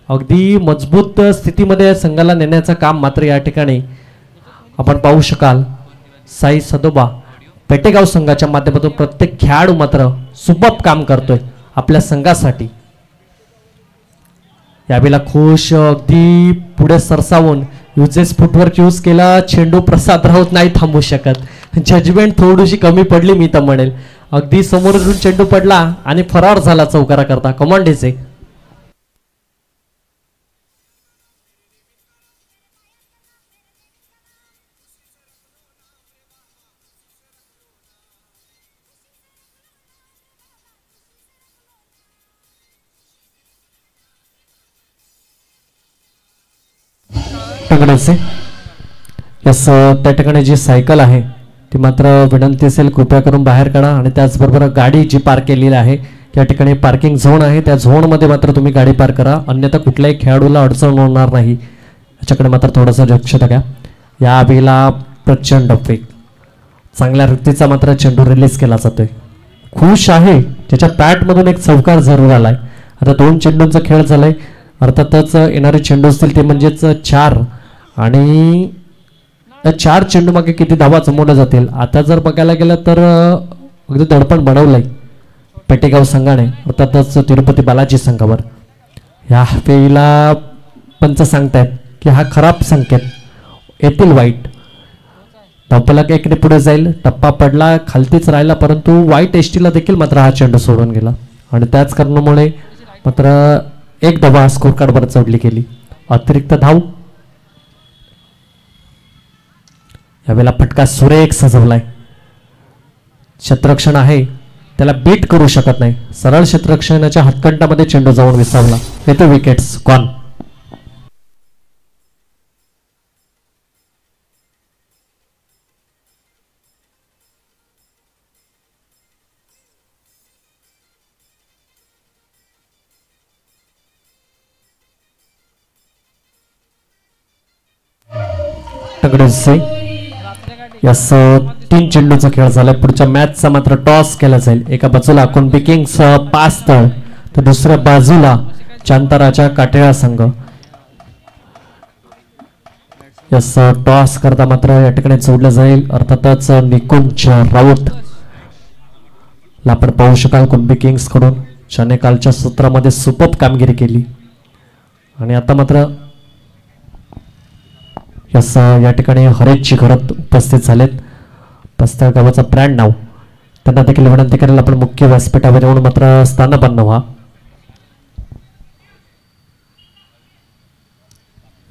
अगदी मजबूत स्थितीमध्ये संघाला नेण्याचं काम मात्र या ठिकाणी आपण पाहू शकाल साई सदोबा पेटेगाव संघाच्या माध्यमातून प्रत्येक खेळाडू मात्र सुबक काम करतोय आपल्या संघासाठी. यावेळेला खुश अगदी पुढे सरसावून युजेस फुटवर्क यूज केला. चेंडू प्रसाद राऊत नाही थांबू शकत. जजमेंट थोडीशी कमी पडली मी तर म्हणेल. अगदी समोरून चेंडू पडला आणि फरार झाला चौकारा करता. कमांडेचे यस त्या ठिकाणी जी सायकल आहे ती मात्र विनंती असेल कृपया करून बाहेर काढा आणि त्याचबरोबर गाडी जी पार्क केलेली आहे त्या ठिकाणी पार्किंग झोन आहे, त्या झोनमध्ये मात्र तुम्ही गाडी पार्क करा, अन्यथा कुठल्याही खेळाडूला अडचण होणार नाही याच्याकडे मात्र थोडंसं लक्ष द्या. या वेळेला प्रचंड वेग चांगल्या रीतीचा मात्र चेंडू रिलीज केला जातोय. खुश आहे त्याच्या पॅटमधून एक चौकार जरूर आलाय. आता 2 चेंडूंचा खेळ झालाय. अर्थातच येणारे चेंडू असतील ते म्हणजेच 4 आणि त्या 4 चेंडू मागे किती धावा जमवल्या जातील. आता जर बघायला गेलं तर अगदी दडपण बनवलंय पेटेगाव संघाने अर्थातच तिरुपती बालाजी संघावर. या वेळेला पंच सांगतायत की हा खराब संकेत येतील वाईट. धावफलक 1ने पुढे जाईल. टप्पा पडला, खालतीच राहिला, परंतु वाईट एसटीला देखील मात्र हा चेंडू सोडून गेला आणि त्याच कारणामुळे मात्र 1 धावा स्कोर कार्डवर चढली गेली. अतिरिक्त धाव. यावेळेला फटका सुरेख सजवलाय. क्षेत्ररक्षण आहे त्याला बीट करू शकत नाही. सरळ क्षेत्ररक्षणाच्या हातकंडामध्ये चेंडू जाऊन विसावला. येतो विकेट्स गॉन. यास 3 चेंडूचा खेळ झाला. पुढच्या मॅचचा मात्र टॉस केला जाईल. एका बाजूला कुणबी किंग्स पास्तळ तर दुसऱ्या बाजूला चांताराच्या काटेळा संघ. यास टॉस करता मात्र या ठिकाणी जोडलं जाईल अर्थातच निकुंज राऊत ला आपण पाहू शकाल कुणबी किंग्स कडून ज्याने कालच्या सत्रामध्ये सुपर्ब कामगिरी केली आणि आता मात्र या ठिकाणी हरेशजी घरत उपस्थित झालेत. पस्ताळ गावाचा ब्रँड नाव त्यांना देखील विनंती करेल आपण मुख्य व्यासपीठावर येऊन मात्र स्थानपन्न व्हा.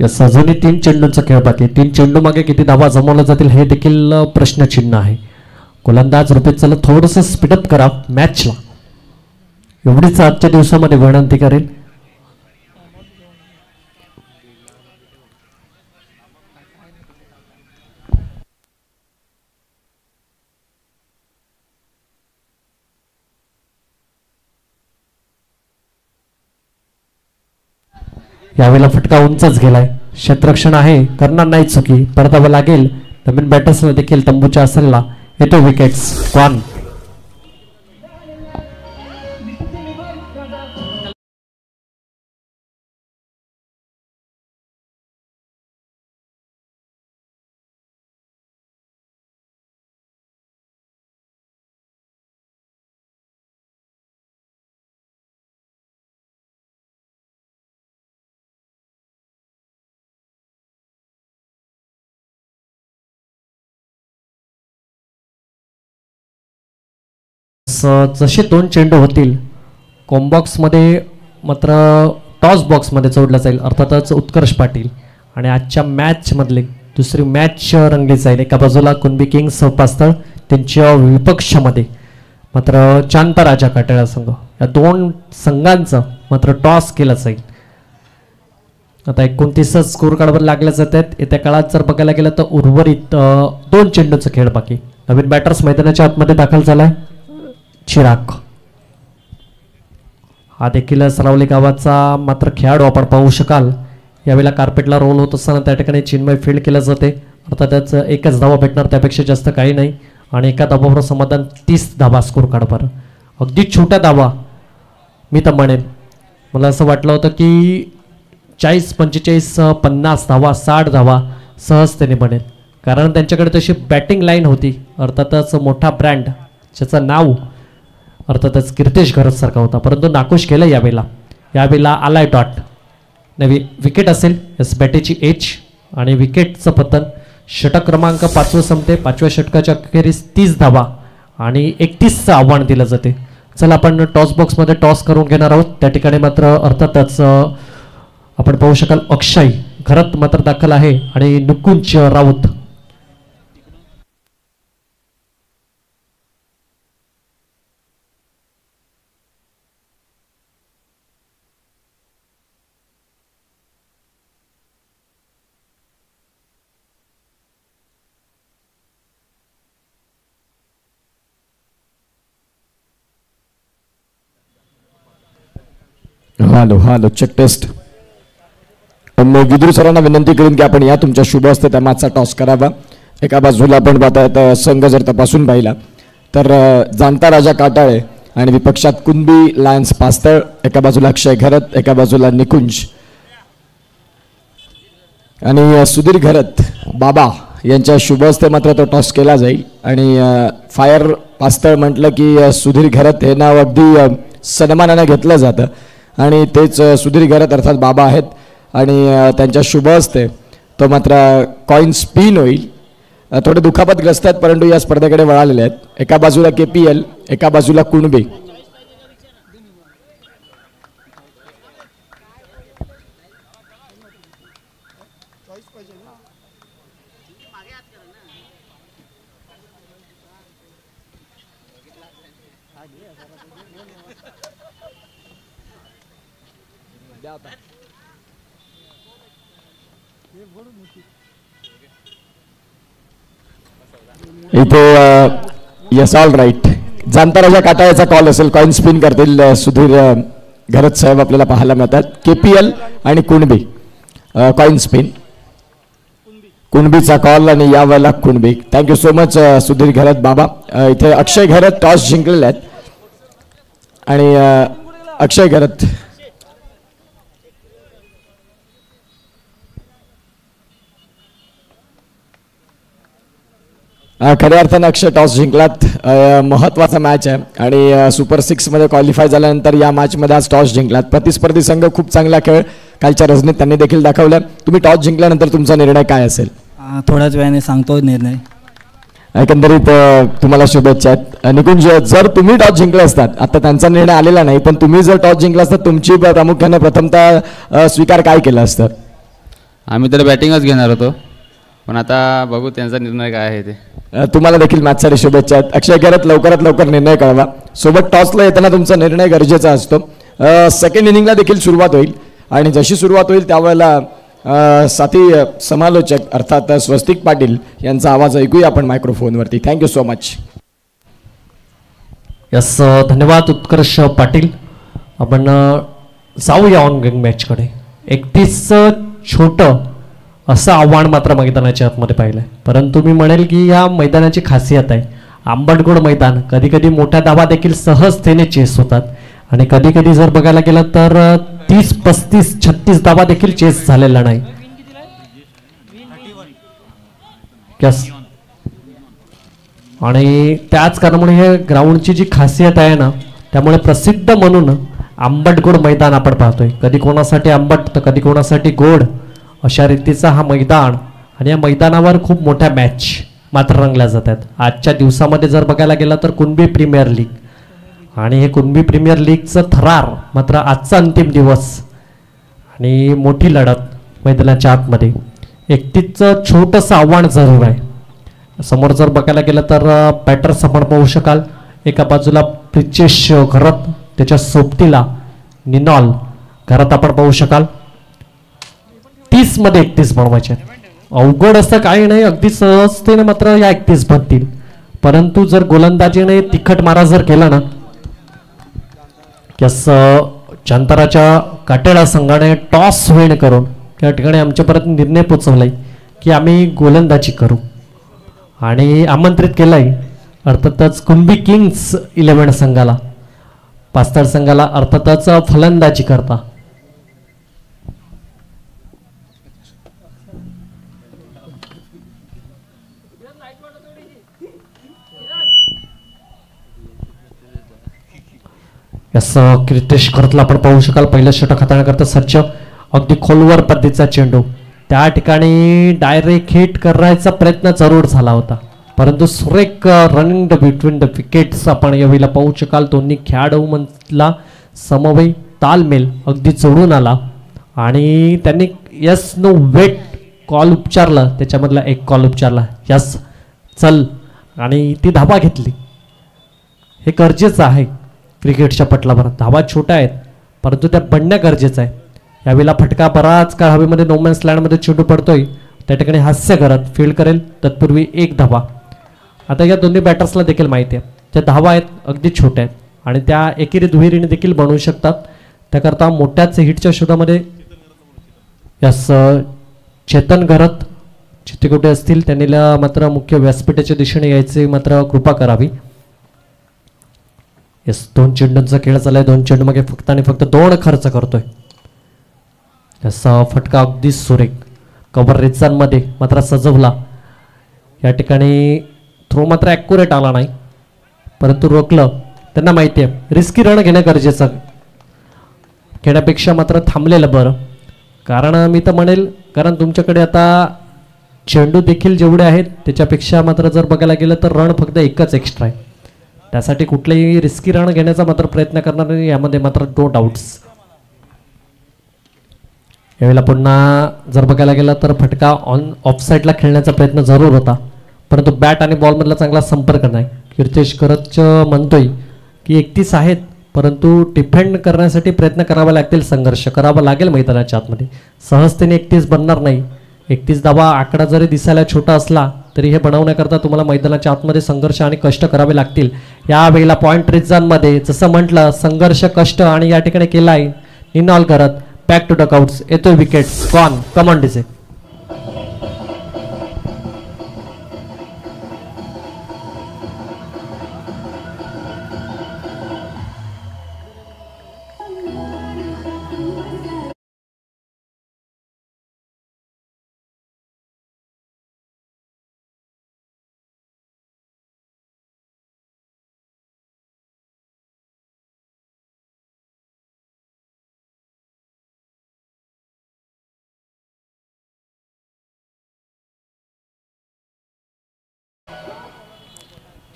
यस अजूनही 3 चेंडूंचा खेळ बाकी. 3 चेंडू मागे किती धावा जमवल्या जातील हे देखील प्रश्नचिन्ह आहे. गोलंदाज रुपये चला थोडंसं स्पीडअप करा मॅचला एवढीच आजच्या दिवसामध्ये विनंती करेल. यावेळेला फटका उंचच गेलाय. क्षेत्ररक्षण आहे करणार नाही चुकी परतावं लागेल. नवीन बॅटर्सला देखील तंबूच्या असेलला. येतो विकेट्स गॉन. जसे 2 चेंडू होतील कॉम्बॉक्स मध्ये मात्र टॉस बॉक्स मध्ये जोडला जाईल अर्थातच उत्कर्ष पाटील आणि आजच्या मॅच मधले दुसरी मॅच रंगली जाईल. एका बाजूला कुणबी किंग्स पास्तळ त्यांच्या विपक्षामध्ये मात्र चांताराजा काटेळा संघ. या 2 संघांचा मात्र टॉस केला जाईल. आता 29 स्कोर कार्डवर लागल्या जात आहेत. येत्या काळात जर बघायला गेलं तर उर्वरित 2 चेंडूचा खेळ बाकी. नवीन बॅटर्स मैदानाच्या आतमध्ये दाखल झालाय. चिराग हा देखील सरावली गावाचा मात्र खेळाडू आपण पाहू शकाल. यावेळेला कार्पेटला रोल होत असताना त्या ठिकाणी चिन्मय फील्ड केलं जाते अर्थातच एकच धावा भेटणार त्यापेक्षा जास्त काही नाही आणि एका धावावर समाधान 30 धावा स्कोर कार्डवर. अगदी छोट्या धावा मी तर म्हणेन. मला असं वाटलं होतं की 40 45 50 धावा 60 धावा सहजतेने बनेल कारण त्यांच्याकडे तशी बॅटिंग लाईन होती. अर्थातच मोठा ब्रँड ज्याचं नाव अर्थातच कीर्तेश घरत सारखा होता परंतु नाखुश केलं यावेळेला आलाय डॉट. नवी विकेट असेल एस बॅटेची एच आणि विकेटचं पतन. षटक क्रमांक 5 संपते. 5व्या षटकाच्या अखेरीस 30 धावा आणि 31चं आव्हान दिलं जाते. चला आपण टॉस बॉक्समध्ये टॉस करून घेणार आहोत. त्या ठिकाणी मात्र अर्थातच आपण पाहू शकाल अक्षय घरत मात्र दाखल आहे आणि Nikunj Raut. Hello check test. Vidur सरांना विनंती करून की आपण या तुमच्या शुभ हस्ते त्या मॅचचा टॉस करावा. एका बाजूला आपण पाहता संघ जर तपासून पाहिला तर जाणता राजा काटाळे आणि विपक्षात कुणबी लायन्स पास्तळ. एका बाजूला अक्षय घरत एका बाजूला निकुंज आणि सुधीर घरत बाबा यांच्या शुभ हस्ते मात्र तो टॉस केला जाईल. आणि फायर पास्तळ म्हटलं की सुधीर घरत हे नाव अगदी सन्मानाने घेतलं जातं आणि तेच सुधीर घरत अर्थात बाबा आहेत आणि त्यांच्या शुभ हस्ते तो मात्र कॉइन स्पिन होईल. थोडे दुखापतग्रस्त आहेत परंतु या स्पर्धेकडे वळालेले आहेत. एका बाजूला KPL, एका बाजूला कुणबी. इथे यस ऑल राईट जांताराच्या काटाळ्याचा कॉल असेल. कॉइन स्पिन करतील सुधीर घरत साहेब आपल्याला पाहायला मिळतात. KPL आणि कुणबी कॉइन स्पिन. कुणबीचा कॉल आणि यावेळेला Kunbi. Thank you so much Sudhir Gharat बाबा. इथे अक्षय घरत टॉस जिंकलेले आहेत आणि अक्षय घरत खऱ्या अर्थानं अक्षय टॉस जिंकलात. महत्त्वाचा मॅच आहे आणि सुपर 6 मध्ये क्वालिफाय झाल्यानंतर या मॅचमध्ये आज टॉस जिंकलात. प्रतिस्पर्धी संघ खूप चांगला खेळ कालच्या रजनीत त्यांनी देखील दाखवला. तुम्ही टॉस जिंकल्यानंतर तुमचा निर्णय काय असेल? थोड्याच वेळाने सांगतो निर्णय. एकंदरीत तुम्हाला शुभेच्छा आहेत. निकुंज, जर तुम्ही टॉस जिंकले असतात, आता त्यांचा निर्णय आलेला नाही, पण तुम्ही जर टॉस जिंकला असतात तुमची प्रामुख्याने प्रथमतः स्वीकार काय केला असतं? आम्ही तर बॅटिंगच घेणार होतो, पण आता बघू त्यांचा निर्णय काय आहे ते. तुम्हाला देखील मॅचसाठी शुभेच्छा आहेत. अक्षय घरत लवकरात लवकर निर्णय कळवा. सोबत टॉसला येताना तुमचा निर्णय गरजेचा असतो. सेकंड इनिंगला देखील सुरुवात होईल आणि जशी सुरुवात होईल त्यावेळेला साथी समालोचक अर्थात स्वस्तिक पाटील यांचा आवाज ऐकूया आपण मायक्रोफोनवरती. Thank you so much. यस, धन्यवाद उत्कर्ष पाटील. आपण जाऊया ऑनगोइंग मॅचकडे. 31 छोटं असं आव्हान मात्र मैदानाच्या आतमध्ये पाहिलं आहे, परंतु मी म्हणेल की या मैदानाची खासियत आहे आंबटगोड मैदान. कधी कधी मोठ्या धावा देखील सहजतेने चेस होतात आणि कधी कधी जर बघायला गेलं तर 30, 35, 36 धावा देखील चेस झालेला नाही. यस, आणि त्याच कारणामुळे हे ग्राउंडची जी खासियत आहे ना, त्यामुळे प्रसिद्ध म्हणून आंबटगोड मैदान आपण पाहतोय. कधी कोणासाठी आंबट तर कधी कोणासाठी गोड, अशा रीतीचा हा मैदान. आणि या मैदानावर खूप मोठ्या मॅच मात्र रंगल्या जातात. आजच्या दिवसामध्ये जर बघायला गेला तर कुणबी प्रीमियर लीग आणि हे कुणबी प्रीमियर लीगचं थरार मात्र आजचा अंतिम दिवस आणि मोठी लढत मैदानाच्या आतमध्ये. 31चं छोटंसं आव्हान जरूर आहे. समोर जर बघायला गेलं तर बॅटर्स आपण पाहू शकाल. एका बाजूला प्रिचेश घरत, त्याच्या सोबतीला निनॉल घरात आपण पाहू शकाल. 30 मध्ये 31 बनवायचे. अवघड असं काही नाही, अगदी सहजतेने मात्र या 31 बनतील. परंतु जर गोलंदाजीने तिखट मारा जर केला ना, यस, चांताराच्या काटेळा संघाने टॉस विन करून त्या ठिकाणी आमच्यापर्यंत निर्णय पोचवलाय की आम्ही गोलंदाजी करू आणि आमंत्रित केलाय अर्थातच कुणबी किंग्स 11 संघाला, पास्तळ संघाला अर्थातच फलंदाजी करता. यस, क्रितेश खरतला आपण पाहू शकाल. पहिलं षटक हाताळण्याकरता सर्च, अगदी खोलवर पद्धतीचा चेंडू. त्या ठिकाणी डायरेक्ट हिट करायचा प्रयत्न जरूर झाला होता, परंतु सुरेख रनिंग बिटवीन द विकेट्स आपण यावेळेला पाहू शकाल. दोन्ही खेळाडूंमधला समन्वय तालमेल अगदी जोडून आला आणि त्यांनी यस नो वेट कॉल उपचारला, त्याच्यामधला एक कॉल उपचारला, यस चल, आणि ती धाबा घेतली. हे गरजेचं आहे क्रिकेटच्या पटलावर. धावा छोट्या आहेत परंतु त्या पडण्या गरजेचं आहे. यावेळेला फटका बराच काळ हवेमध्ये नोमॅन्स लँडमध्ये चेंडू पडतोय, त्या ठिकाणी हास्य करत फील्ड करेल, तत्पूर्वी एक धावा. आता या दोन्ही बॅटर्सला देखील माहिती आहे त्या धावा आहेत अगदी छोट्या आहेत आणि त्या एकेरी दुहेरीने देखील बनवू शकतात. त्याकरता मोठ्याच हिटच्या शोधामध्ये यस चेतन घरत जिथे कुठे असतील त्यांनी मात्र मुख्य व्यासपीठाच्या दिशेने यायचे मात्र कृपा करावी. यस, 2 चेंडूंचा खेळ चाललाय. 2 चेंडू मागे फक्त आणि फक्त 2 खर्च करतोय. याचा फटका अगदी सुरेख कव्हर रेचांमध्ये मात्र सजवला. या ठिकाणी थ्रो मात्र ॲक्युरेट आला नाही परंतु रोखलं. त्यांना माहिती आहे रिस्की रन घेणं गरजेचं, घेण्यापेक्षा मात्र थांबलेलं बरं. कारण मी तर म्हणेल, कारण तुमच्याकडे आता चेंडू देखील जेवढे आहेत त्याच्यापेक्षा मात्र जर बघायला गेलं तर रन फक्त एकच एक्स्ट्रा आहे. त्यासाठी कुठलेही रिस्की रन घेण्याचा मात्र प्रयत्न करणार नाही, यामध्ये मात्र नो डाऊट्स. यावेळेला पुन्हा जर बघायला गेलं तर फटका ऑफ साईडला खेळण्याचा प्रयत्न जरूर होता, परंतु बॅट आणि बॉलमधला चांगला संपर्क नाही. कीर्तेश करत म्हणतोय की 31 आहेत, परंतु डिफेंड करण्यासाठी प्रयत्न करावा लागतील, संघर्ष करावा लागेल मैदानाच्या आतमध्ये. सहजतेने 31 बनणार नाही. 31 धावा आकडा जरी दिसायला छोटा असला तरी हे बनवण्याकरता तुम्हाला मैदानाच्या आतमध्ये संघर्ष आणि कष्ट करावे लागतील. यावेळेला पॉईंट रिझनमध्ये जसं म्हटलं संघर्ष कष्ट आणि या ठिकाणी केलाय निनॉल करत. बॅक टू डकआउट्स येतोय विकेट गॉन. कम ऑन डिसे.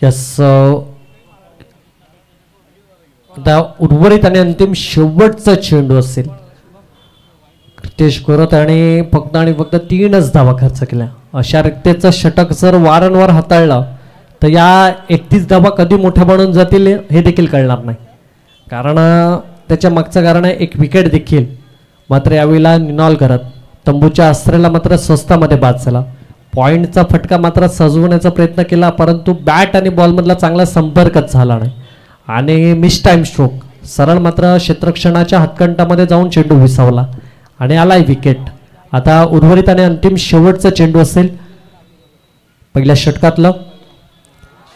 यस, आता उर्वरित आणि अंतिम शेवटचा चेंडू असेल. कीर्तेश करत आणि फक्त 3च धावा खर्च केल्या. अशा रिक्तेचं षटक जर वारंवार हाताळलं तर या 31 धावा कधी मोठ्या बनून जातील हे देखील कळणार नाही, कारण त्याच्या मागचं कारण आहे एक विकेट देखील. मात्र यावेळेला निनॉल करत तंबूच्या अस्त्राला मात्र स्वस्तामध्ये बाद झाला. पॉईंटचा फटका मात्र सजवण्याचा प्रयत्न केला, परंतु बॅट आणि बॉलमधला चांगला संपर्कच झाला नाही आणि मिस टाइम स्ट्रोक. सरळ मात्र क्षेत्ररक्षणाच्या हातकंटामध्ये जाऊन चेंडू विसावला आणि आलाय विकेट. आता उर्वरित आणि अंतिम शेवटचा चेंडू असेल पहिल्या षटकातलं.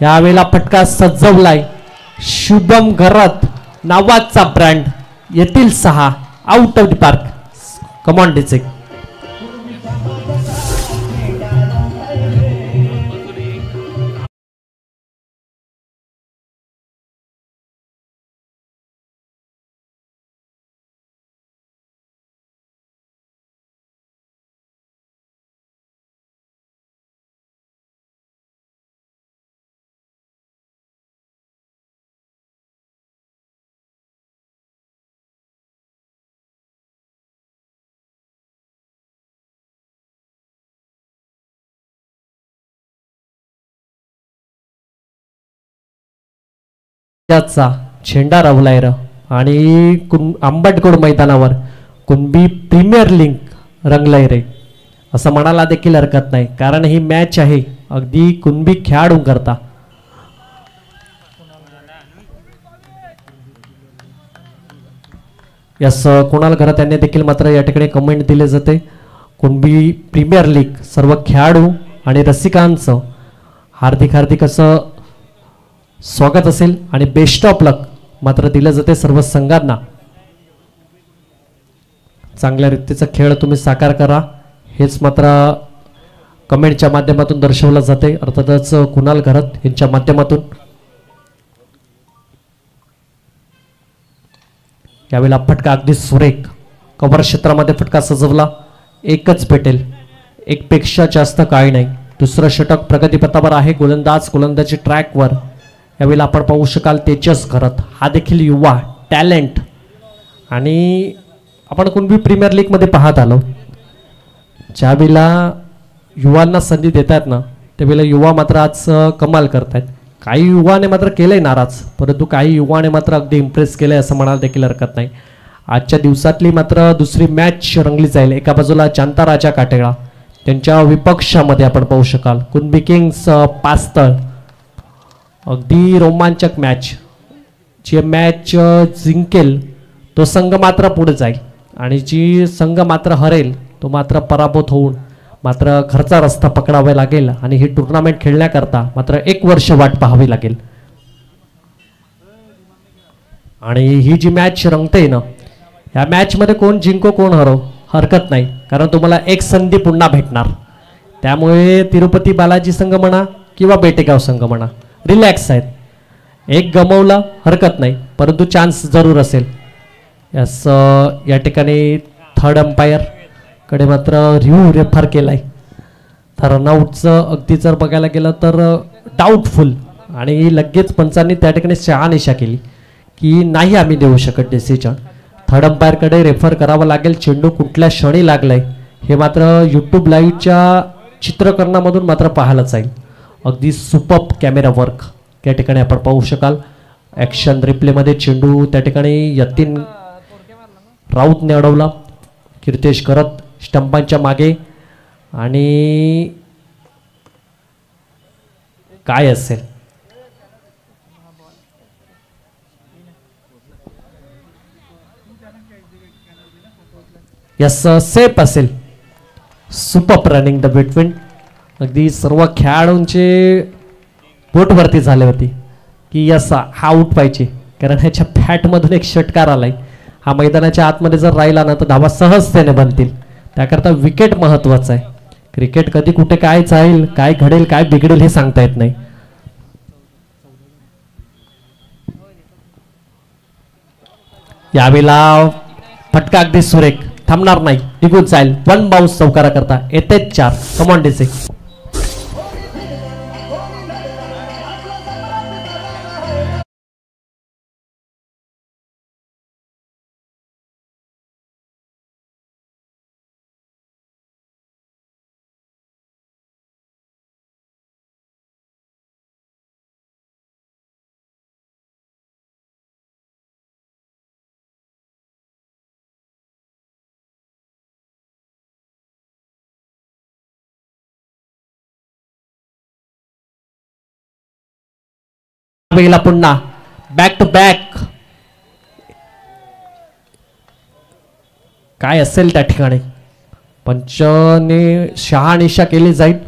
यावेळेला फटका सजवलाय शुभम घरात नावाचा ब्रँड. येतील 6 out of the park. Come on डिसेक. झेंडा रवलाय र आणि आंबटगोड मैदानावर कुणबी प्रीमियर लीग रंगलाय रे असं म्हणायला देखील हरकत नाही, कारण ही मॅच आहे अगदी कुणबी खेळाडू करता. यस, कुणाल घरात यांनी देखील मात्र या ठिकाणी कमेंट दिले जाते. कुणबी प्रीमियर लीग सर्व खेळाडू आणि रसिकांचं हार्दिक असं स्वागत असेल आणि बेस्ट ऑफ लक मात्र दिलं जाते सर्व संघांना. चांगल्या रीतीचा खेळ तुम्ही साकार करा हेच मात्र कमेंटच्या माध्यमातून दर्शवलं जाते, अर्थातच कुणाल घरात यांच्या माध्यमातून. यावेळेला फटका अगदी सुरेख कव्हर क्षेत्रामध्ये फटका सजवला. एकच भेटेल, एक पेक्षा जास्त काही नाही. दुसरं षटक प्रगतीपथावर आहे. गोलंदाजी ट्रॅकवर. यावेळेला आपण पाहू शकाल तेजस घरात, हा देखील युवा टॅलेंट. आणि आपण कुणबी प्रीमियर लीगमध्ये पाहत आलो, ज्यावेळेला युवांना संधी देतात ना त्यावेळेला युवा मात्र आज कमाल करतायत. काही युवाने मात्र केलंय नाराज, परंतु काही युवाने मात्र अगदी इम्प्रेस केलंय असं म्हणायला देखील हरकत नाही. आजच्या दिवसातली मात्र दुसरी मॅच रंगली जाईल. एका बाजूला चांता राजा काटेळा, त्यांच्या विपक्षामध्ये आपण पाहू शकाल कुणबी किंग्स पास्तळ. अगदी रोमांचक मॅच. जी मॅच जिंकेल तो संघ मात्र पुढे जाईल आणि जी संघ मात्र हरेल तो मात्र पराभूत होऊन मात्र घरचा रस्ता पकडावा लागेल आणि ही टुर्नामेंट खेळण्याकरता मात्र 1 वर्ष वाट पाहावी लागेल. आणि ही जी मॅच रंगते ना, या मॅच मध्ये कोण जिंको कोण हरो हरकत नाही, कारण तुम्हाला एक संधी पुन्हा भेटणार. त्यामुळे तिरुपती बालाजी संघ म्हणा किंवा बेटेगाव संघ म्हणा रिलॅक्स आहेत. एक गमवला हरकत नाही, परंतु चान्स जरूर असेल. यस, या ठिकाणी थर्ड अंपायर कडे मात्र रिव्ह्यू रेफर केलाय. रनआउटचं अगदी जर बघायला गेलं तर डाऊटफुल, आणि लगेच पंचांनी त्या ठिकाणी शहानिशा केली की नाही आम्ही देऊ शकत डिसिजन. थर्ड अंपायरकडे रेफर करावं लागेल. चेंडू कुठल्या क्षणी लागलाय हे मात्र यूट्यूब लाईव्हच्या चित्रकरणामधून मात्र पाहायला जाईल. अगदी सुपर्ब कॅमेरा वर्क त्या ठिकाणी आपण पाहू शकाल. ॲक्शन रिप्लेमध्ये चेंडू त्या ठिकाणी यतीन राऊतने अडवला. कीर्तेश करत स्टंपांच्या मागे, आणि काय असेल यस सेफ असेल. Superb running the between. अगदी सर्व खेळाडूंचे बोटवरती झाले होते की यस हा आऊट पाहिजे, कारण ह्याच्या फॅटमधून एक षटकार आलाय. हा मैदानाच्या आतमध्ये जर राहिला ना तर धावा सहजतेने बनतील. त्याकरता विकेट महत्वाचं आहे. क्रिकेट कधी कुठे काय जाईल, काय घडेल, काय बिघडेल हे सांगता येत नाही. यावेळेला फटका अगदी सुरेख, थांबणार नाही, निघून जाईल. वन बाउन्स चौकारा करता येते 4. कमॉन डिसे. पुन्हा बॅक टू बॅक. काय असेल त्या ठिकाणी पंचने शहानिशा केली जाईल,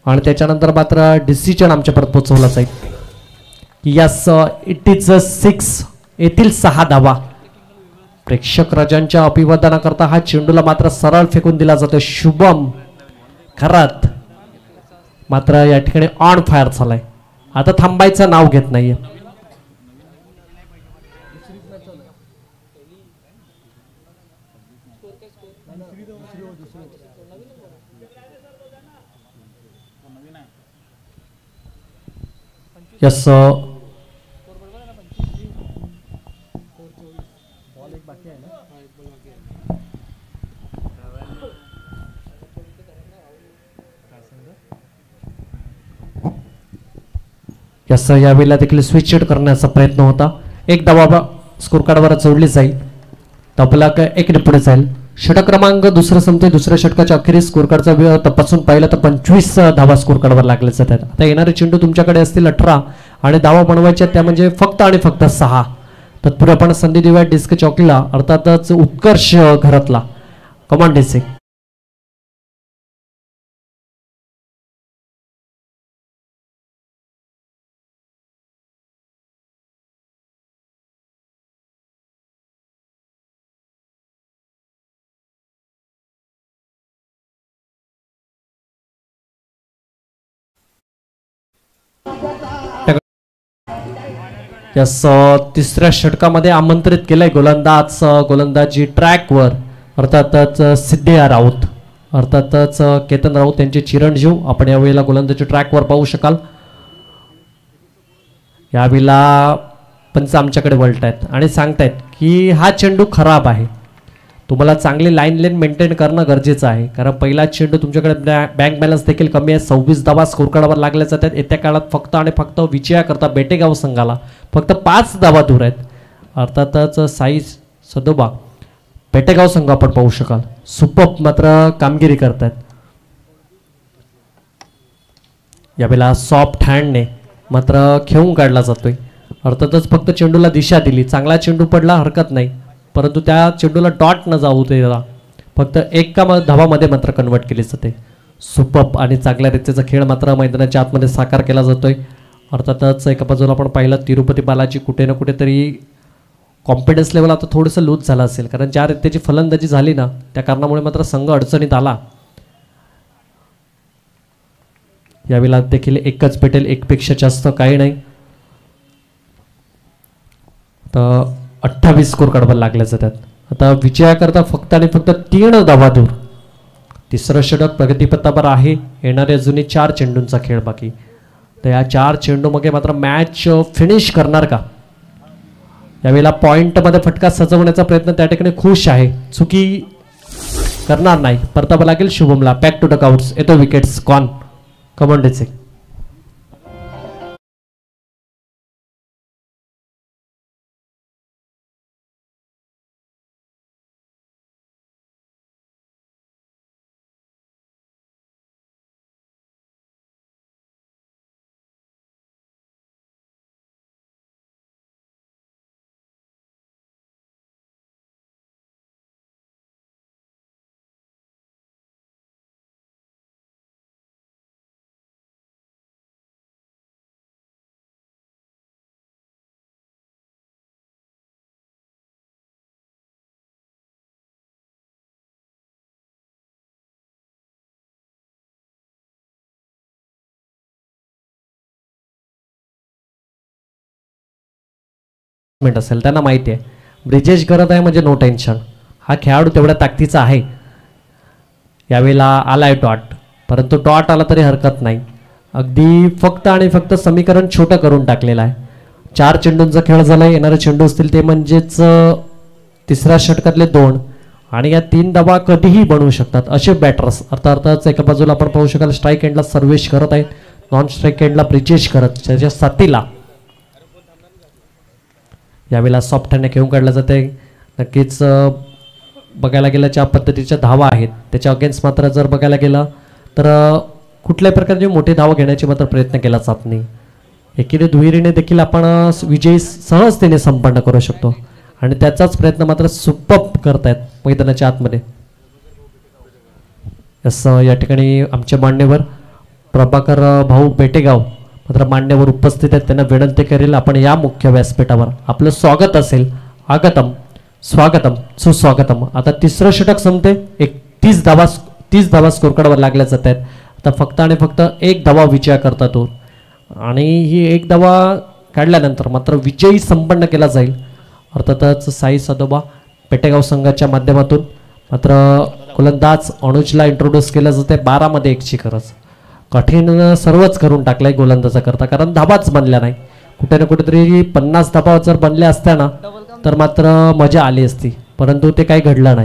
आणि त्याच्यानंतर मात्र डिसिजन आमच्यापर्यंत पोहोचवला जाईल की यस इट इज 6. येथील 6 धावा. प्रेक्षक राजांच्या अभिवादनाकरता हा चेंडूला मात्र सरळ फेकून दिला जातो. शुभम खरात मात्र या ठिकाणी ऑन फायर झालाय. आता थांबायचं नाव घेत नाहीये. यस यस यावेळेला देखील स्विच करण्याचा प्रयत्न होता. एक धावा स्कोर कार्डवर जोडली जाईल. तबला 1 ने पुढे जाईल. षटक क्रमांक दुसरं संपते. दुसऱ्या षटकाच्या अखेरीस स्कोर कार्डचा तपासून पाहिलं तर 25 धावा स्कोर कार्डवर लागले जातात. आता येणारे चेंडू तुमच्याकडे असतील 18, आणि धावा बनवायच्या त्या म्हणजे फक्त आणि फक्त 6. तत्पूर्वी आपण संधी देऊया डिस्क चॉकीला, अर्थातच उत्कर्ष घरातला. Command disk. यस तिसऱ्या षटकामध्ये आमंत्रित केलंय गोलंदाजी ट्रॅकवर, अर्थातच सिद्धिया राऊत, अर्थातच केतन राऊत यांचे चिरंजीव आपण यावेळेला गोलंदाजी ट्रॅकवर पाहू शकाल. यावेळेला पंच आमच्याकडे वळतायत आणि सांगतायत की हा चेंडू खराब आहे, तुम्हाला चांगली लाईन मेंटेन करणं गरजेचं आहे, कारण पहिला चेंडू तुमच्याकडे बँक बॅलन्स देखील कमी आहे. 26 धावा स्कोर कार्डवर लागल्या जातात. येत्या काळात फक्त आणि फक्त विजयाकरता बेटेगाव संघाला फक्त 5 धावा दूर आहेत. अर्थातच साई सदोबा बेटेगाव संघ आपण पाहू शकाल सुपर्ब मात्र कामगिरी करतात. यावेळेला सॉफ्ट हँडने मात्र खेळून काढला जातोय. अर्थातच फक्त चेंडूला दिशा दिली, चांगला चेंडू पडला हरकत नाही, परंतु त्या चेंडूला डॉट न जाऊ द्यायला फक्त 1 धावामध्ये मात्र कन्वर्ट केली जाते. सुपर्ब आणि चांगल्या रीतीचा खेळ मात्र मैदानाच्या आतमध्ये साकार केला जातोय. अर्थातच एका बाजूला आपण पाहिलं तिरुपती बालाजी कुठे ना कुठेतरी कॉन्फिडन्स लेवल आता थोडंसं लूज झालं असेल, कारण ज्या रीतीची फलंदाजी झाली ना त्या कारणामुळे मात्र संघ अडचणीत आला. यावेळेला देखील एकच भेटेल, एकपेक्षा जास्त काही नाही. तर 28 स्कोर कार्डवर लागल्या जातात. आता विजयाकरता फक्त आणि फक्त 3 धावा दूर तिसरं षटक प्रगतीपथावर आहे. येणारे अजूनही 4 चेंडूंचा खेळ बाकी. तर या 4 चेंडूमध्ये मात्र मॅच फिनिश करणार का? यावेळेला पॉइंटमध्ये फटका सजवण्याचा प्रयत्न त्या ठिकाणी खुश आहे, चुकी करणार नाही. परतावं लागेल शुभमला. Back to the dugouts. येतो विकेट्स कॉन कमांडेचे. असेल त्यांना माहिती आहे ब्रिजेश करत आहे म्हणजे नो टेन्शन. हा खेळाडू तेवढ्या ताकदीचा आहे. यावेळेला आलाय डॉट, परंतु डॉट आला तरी हरकत नाही. अगदी फक्त आणि फक्त समीकरण छोटं करून टाकलेलं आहे. 4 चेंडूंचा खेळ झाला. येणारे चेंडू असतील ते म्हणजेच तिसऱ्या षटकातले 2 आणि या 3 धावा कधीही बनवू शकतात असे बॅटर्स. अर्थातच एका बाजूला आपण पाहू शकाल स्ट्राईक एंडला सर्वेश करत आहेत, नॉन स्ट्राईक एंडला ब्रिजेश करत. त्याच्या साथीला यावेळेला सॉफ्ट हँड घेऊन काढलं जाते. नक्कीच बघायला गेलं ज्या पद्धतीच्या धावा आहेत त्याच्या अगेन्स्ट मात्र जर बघायला गेलं तर कुठल्याही प्रकारचे मोठे धावा घेण्याची मात्र प्रयत्न केला जात नाही. एकीने दुहेरीने देखील आपण विजयी सहजतेने संपन्न करू शकतो आणि त्याचाच प्रयत्न मात्र सुपर्ब करतायत मैदानाच्या आतमध्ये. असं या ठिकाणी आमचे मान्यवर प्रभाकर भाऊ बेटेगाव मात्र मान्यवर उपस्थित आहेत. त्यांना विनंती करेल आपण या मुख्य व्यासपीठावर आपलं स्वागत असेल. आगतम स्वागतम सुस्वागतम. आता तिसरं षटक संपते. 30 धावा स्कोर कार्डवर लागल्या जात आहेत. आता फक्त आणि फक्त 1 धावा विजय करता तो आणि ही 1 धावा काढल्यानंतर मात्र विजयी संपन्न केला जाईल. अर्थातच साई सदोबा पेटेगाव संघाच्या माध्यमातून मात्र गोलंदाज अनुजला इंट्रोड्यूस केलं जाते. 12 मध्ये 1ची गरज. कठीण सर्वच करून टाकलंय गोलंदाजा करता, कारण धाबाच बनल्या नाही. कुठे ना कुठेतरी 50 धाबा जर बनल्या असत्या ना तर मात्र मजा आली असती, परंतु ते काही घडलं नाही.